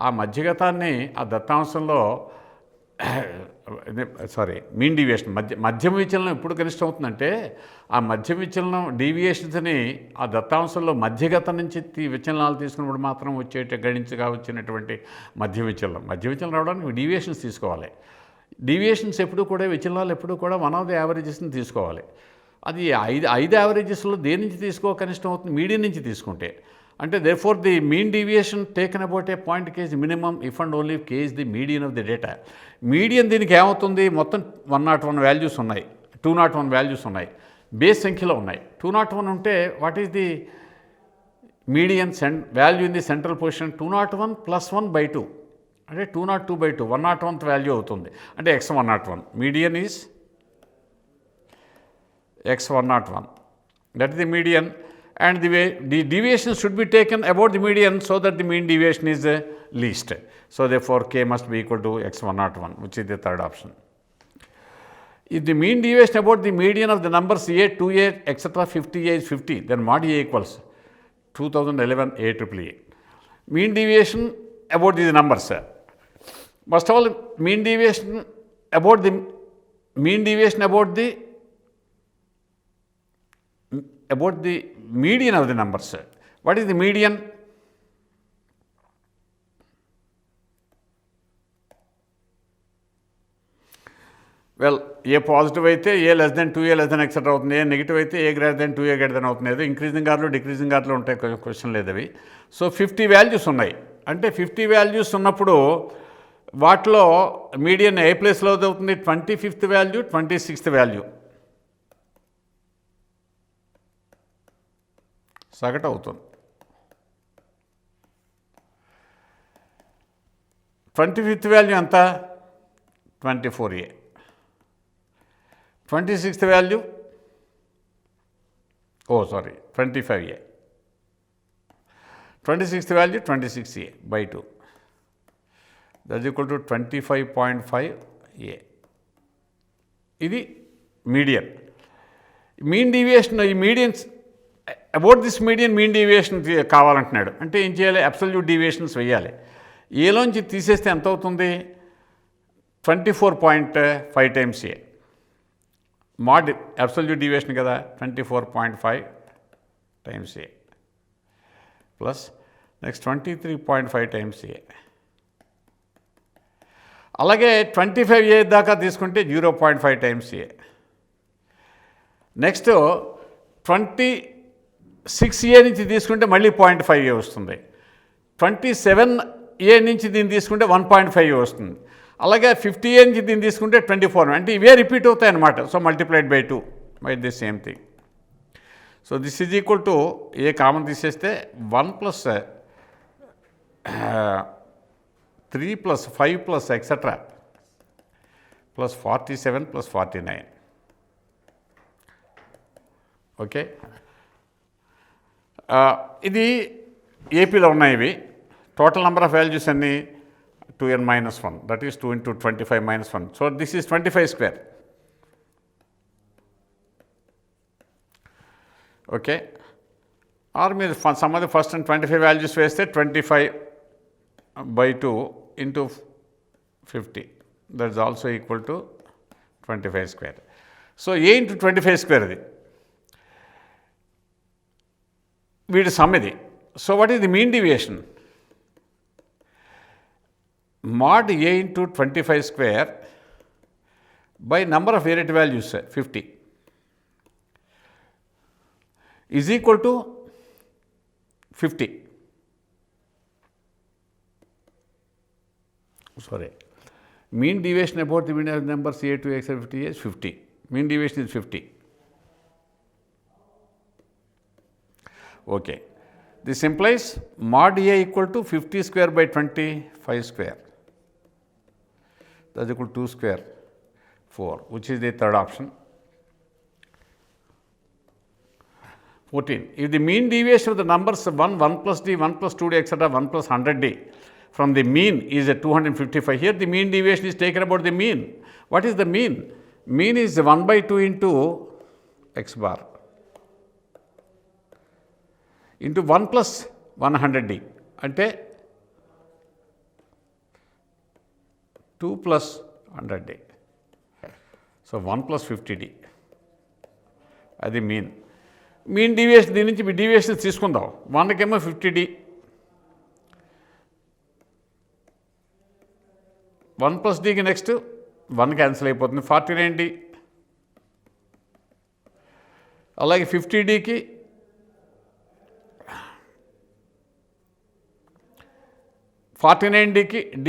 ఆ మధ్యగతాన్ని ఆ దత్తాంశంలో మీన్ డీవియేషన్ మధ్యమ విచలనం ఎప్పుడు కనిష్టం అవుతుందంటే, ఆ మధ్య విచలనం డీవియేషన్స్ని ఆ దత్తాంశంలో మధ్యగతం నుంచి విచలనాలు తీసుకున్నప్పుడు మాత్రం గణించగా వచ్చినటువంటి మధ్య విచలనం రావడానికి డీవియేషన్స్ తీసుకోవాలి. డీవియేషన్స్ ఎప్పుడు కూడా, విచలనాలు ఎప్పుడు కూడా 1 of the యావరేజెస్ని తీసుకోవాలి. అది ఐదు యావరేజెస్లో దేని నుంచి కనిష్టం అవుతుంది? మీడియన్ నుంచి తీసుకుంటే. అంటే therefore the mean deviation taken about a point K is minimum if and only K is the median of the data. Median దీనికి ఏమవుతుంది? మొత్తం 101 వాల్యూస్ ఉన్నాయి, 201 వాల్యూస్ ఉన్నాయి, బేస్ సంఖ్యలో ఉన్నాయి. 201 ఉంటే what is the median value in the central position? 201 + 1/2 అంటే 202/2, 101th వాల్యూ అవుతుంది. అంటే x101. Median is x101. That is the median, and the deviation should be taken about the median so that the mean deviation is least. So therefore k must be equal to x101, which is the third option. If the mean deviation about the median of the numbers a, 2a, etc., 50a is 50, then mod a equals 2011 AAA. Mean deviation about these numbers. First of all, mean deviation about the median of the numbers. What is the median? Well, a positive అయితే a less than 2a less than etc. అవుతుంది. a నెగిటివ్ అయితే a greater than 2a greater than అవుతుంది. ఏదో ఇంక్రీజింగ్ ఆర్డర్లో డిక్రీజింగ్ ఆర్డర్లో ఉంటాయి, క్వశ్చన్ లేదు అవి. సో 50 వాల్యూస్ ఉన్నాయి. అంటే 50 వాల్యూస్ ఉన్నప్పుడు వాటిలో మీడియన్ ఏ ప్లేస్లో అవుతుంది? 25th వాల్యూ, 26th వాల్యూ సగటు అవుతుంది. 25th వాల్యూ ఎంత? 24a. 26th value 25a. 26th value 26a/2. That is equal to 25.5a. ఇది మీడియన్. మీన్ డీవియేషన్, ఈ medians about this median mean deviation కావాలంటున్నాడు. అంటే ఏం చేయాలి? అబ్సల్యూట్ డీవియేషన్స్ వేయాలి. ఏలోంచి తీసేస్తే ఎంత అవుతుంది? 24.5 times a. Mad absolute deviation కదా, 24.5 times a plus next 23.5 times a. అలాగే 25a దాకా తీసుకుంటే 0.5 times a. నెక్స్ట్ 26a నుంచి తీసుకుంటే మళ్ళీ 0.5a వస్తుంది. 27a నుంచి దీన్ని తీసుకుంటే 1.5a వస్తుంది. అలాగే 50a నుంచి దీన్ని తీసుకుంటే 24, అంటే ఇవే రిపీట్ అవుతాయి అన్నమాట. So multiplied by 2 by the same thing. So this is equal to a common తీసేస్తే 1 + 3 plus 5 plus etc. plus 47 plus 49. Okay, ఇది ఏపీలో ఉన్నాయి ఇవి. టోటల్ నెంబర్ ఆఫ్ వాల్యూస్ అన్ని 2n minus 1, that is 2 into 25 minus 1. So this is 25 square. Okay, or మీరు some of the first and 25 values వేస్తే 25/2 into 50, that is also equal to 25 square. So a into 25 square ఇది వీటి సమ్ ఇది. So what is the mean deviation? mod a into 25 square by number of variable values 50 is equal to 50. Sorry, mean deviation about the mean of numbers a to x 50 is 50. Mean deviation is 50. Okay, this implies mod a equal to 50 square by 25 square, that is equal to 2 square 4, which is the third option. 14. If the mean deviation of the numbers 1, 1 plus d, 1 plus 2d, etc., 1 plus 100d from the mean is at 255. Here the mean deviation is taken about the mean. What is the mean? Mean is 1/2 into x bar into 1 plus 100d అంటే 2 plus 100d. So 1 plus 50d అది మీన్. మీన్ డీవియేషన్ దీని నుంచి డీవియేషన్స్ తీసుకుందాం. 1కేమో 50d, 1 plus dకి నెక్స్ట్ 1 క్యాన్సిల్ అయిపోతుంది, 49d. అలాగే 50dకి 49dకి d,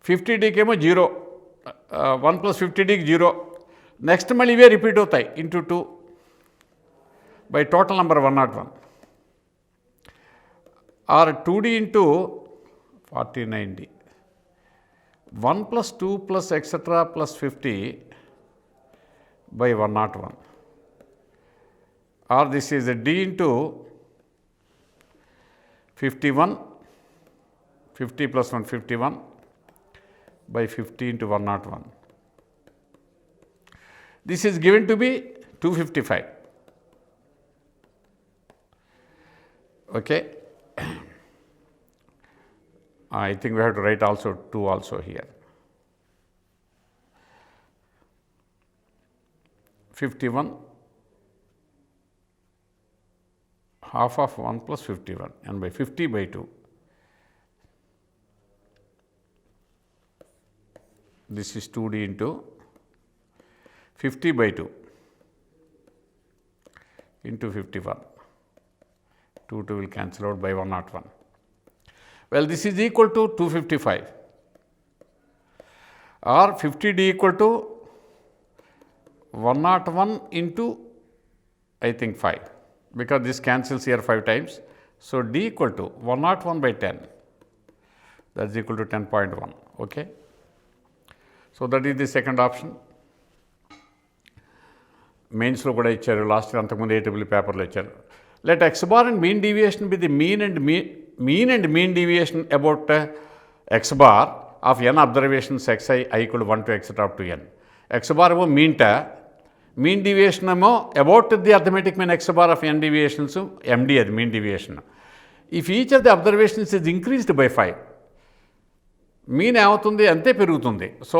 50dకి ఏమో 0, 1 plus 50dకి 0. నెక్స్ట్ మళ్ళీ ఇవే రిపీట్ అవుతాయి into 2 by total number 101 or 2d into 49d, 1 plus 2 plus etc. plus 50 by 101, or this is a d into 51, 50 plus 1 51 by 50 into 101. This is given to be 255. Okay, I think we have to write also 2 also here. 51 half of 1 plus 51 and by 50/2. This is 2d into 50/2 into 51. 2 will cancel out by 101. Well, this is equal to 255 or 50d equal to 101 into I think 5, because this cancels here 5 times. So d equal to 101 by 10, that is equal to 10.1. Okay, so that is the second option. మెయిన్స్లో కూడా ఇచ్చారు, లాస్ట్ అంతకుముందు ఏటీబుల్ పేపర్లో ఇచ్చారు. Let x bar and mean deviation be the mean and mean deviation about x bar of n observations xi i equal to 1 to etc. up to n. X bar ఏమో మీన్ డీవియేషన్ ఏమో about the arithmetic mean x bar of n deviations MD, అది mean deviation. If each of the observations is increased by 5, mean ఏమవుతుంది అంతే పెరుగుతుంది. సో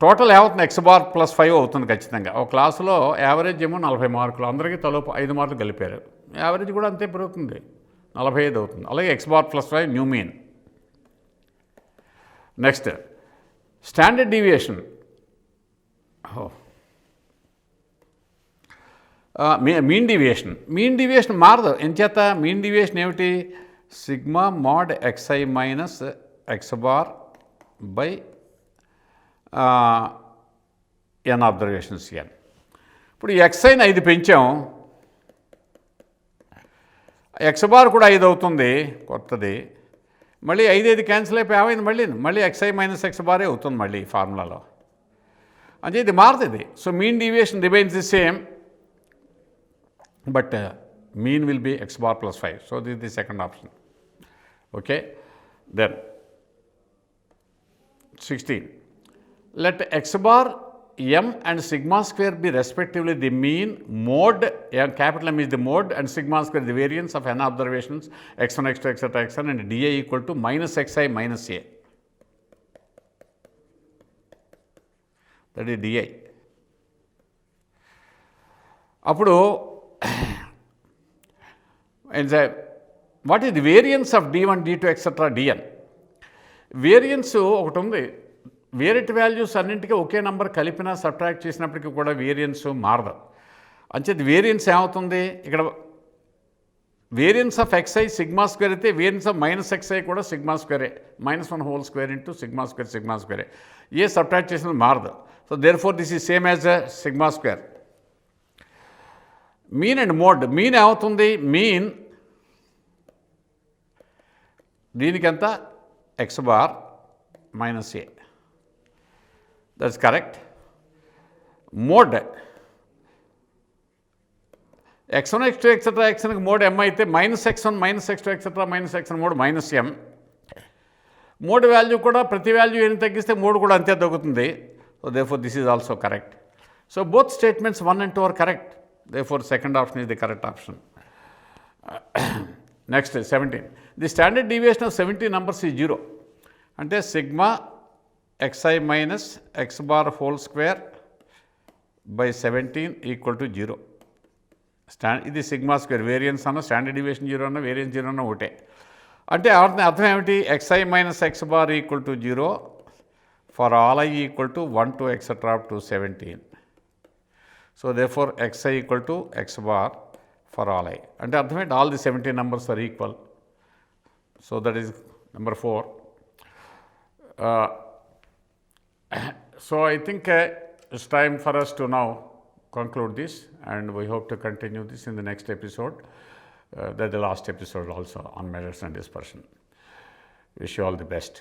టోటల్ ఏమవుతుంది x బార్ ప్లస్ 5 అవుతుంది ఖచ్చితంగా. ఒక క్లాసులో యావరేజ్ ఏమో 40 మార్కులు, అందరికీ తలో 5 మార్కులు కలిపారు, యావరేజ్ కూడా అంతే పెరుగుతుంది, 45 అవుతుంది. అలాగే x bar plus 5 new mean. Next standard deviation. Mean deviation మారదు. ఎంచేత మీన్ డీవియేషన్ ఏమిటి? Sigma mode xi minus x bar by n observations n. ఇప్పుడు xiని 5 పెంచాం, ఎక్స్ బార్ కూడా 5 అవుతుంది కొత్తది. మళ్ళీ 5 క్యాన్సిల్ అయిపోయి ఏమైంది మళ్ళీ xi మైనస్ ఎక్స్ బారే అవుతుంది మళ్ళీ ఫార్ములాలో. అంటే ఇది మారదు ఇది. So mean deviation remains the same, but mean will be x bar plus 5. So this the second option. Okay, then 16. Let x bar m and sigma square be respectively the mean, mode, capital M is the mode, and sigma square the variance of n observations x1, x2, etc. xn, and di equal to minus xi minus a. That is di. అప్పుడు what is the variance of d1, d2, etc. dn. Variance ఒకటి ఉంది. వేరియట్ వాల్యూస్ అన్నింటికీ ఒకే నెంబర్ కలిపినా సబ్ట్రాక్ట్ చేసినప్పటికీ కూడా వేరియన్స్ మారదు. అంచేది వేరియన్స్ ఏమవుతుంది ఇక్కడ, variance of xi sigma square అయితే వేరియన్స్ ఆఫ్ మైనస్ xi కూడా సిగ్మా స్క్వేరే, -1 whole square into sigma square. A subtract చేసినది మారదు. So therefore this is same as sigma square. Mean and mode. Mean ఏమవుతుంది, మీన్ దీనికి ఎంత x bar minus A, that's correct. Mode x1, x2, etc. xnకి మోడ్ m అయితే -x1, -x2, etc. -xn mode -m. Mode value కూడా ప్రతి వాల్యూ ఏం తగ్గిస్తే మోడ్ కూడా అంతే తగ్గుతుంది. So therefore this is also correct. So both statements 1 and 2 are correct. Therefore second option is the correct option. Next 17. The standard deviation of 70 numbers is 0. అంటే sigma xi minus x bar whole square by 17 equal to 0. ఇది సిగ్మా స్క్వేర్. వేరియన్స్ అన్న స్టాండర్డ్ డీవియేషన్ 0 అన్న వేరియన్స్ 0 అన్న ఒకటే. అంటే అర్థం ఏమిటి, xi minus x bar equal to 0 for all i equal to 1 to etc. up to 17. So therefore xi equal to x bar for all i. అంటే అర్థం ఏంటి, all the 70 numbers are equal. So that is number 4. So I think it's time for us to now conclude this, and we hope to continue this in the next episode. That's the last episode also on measures and dispersion. Wish you all the best.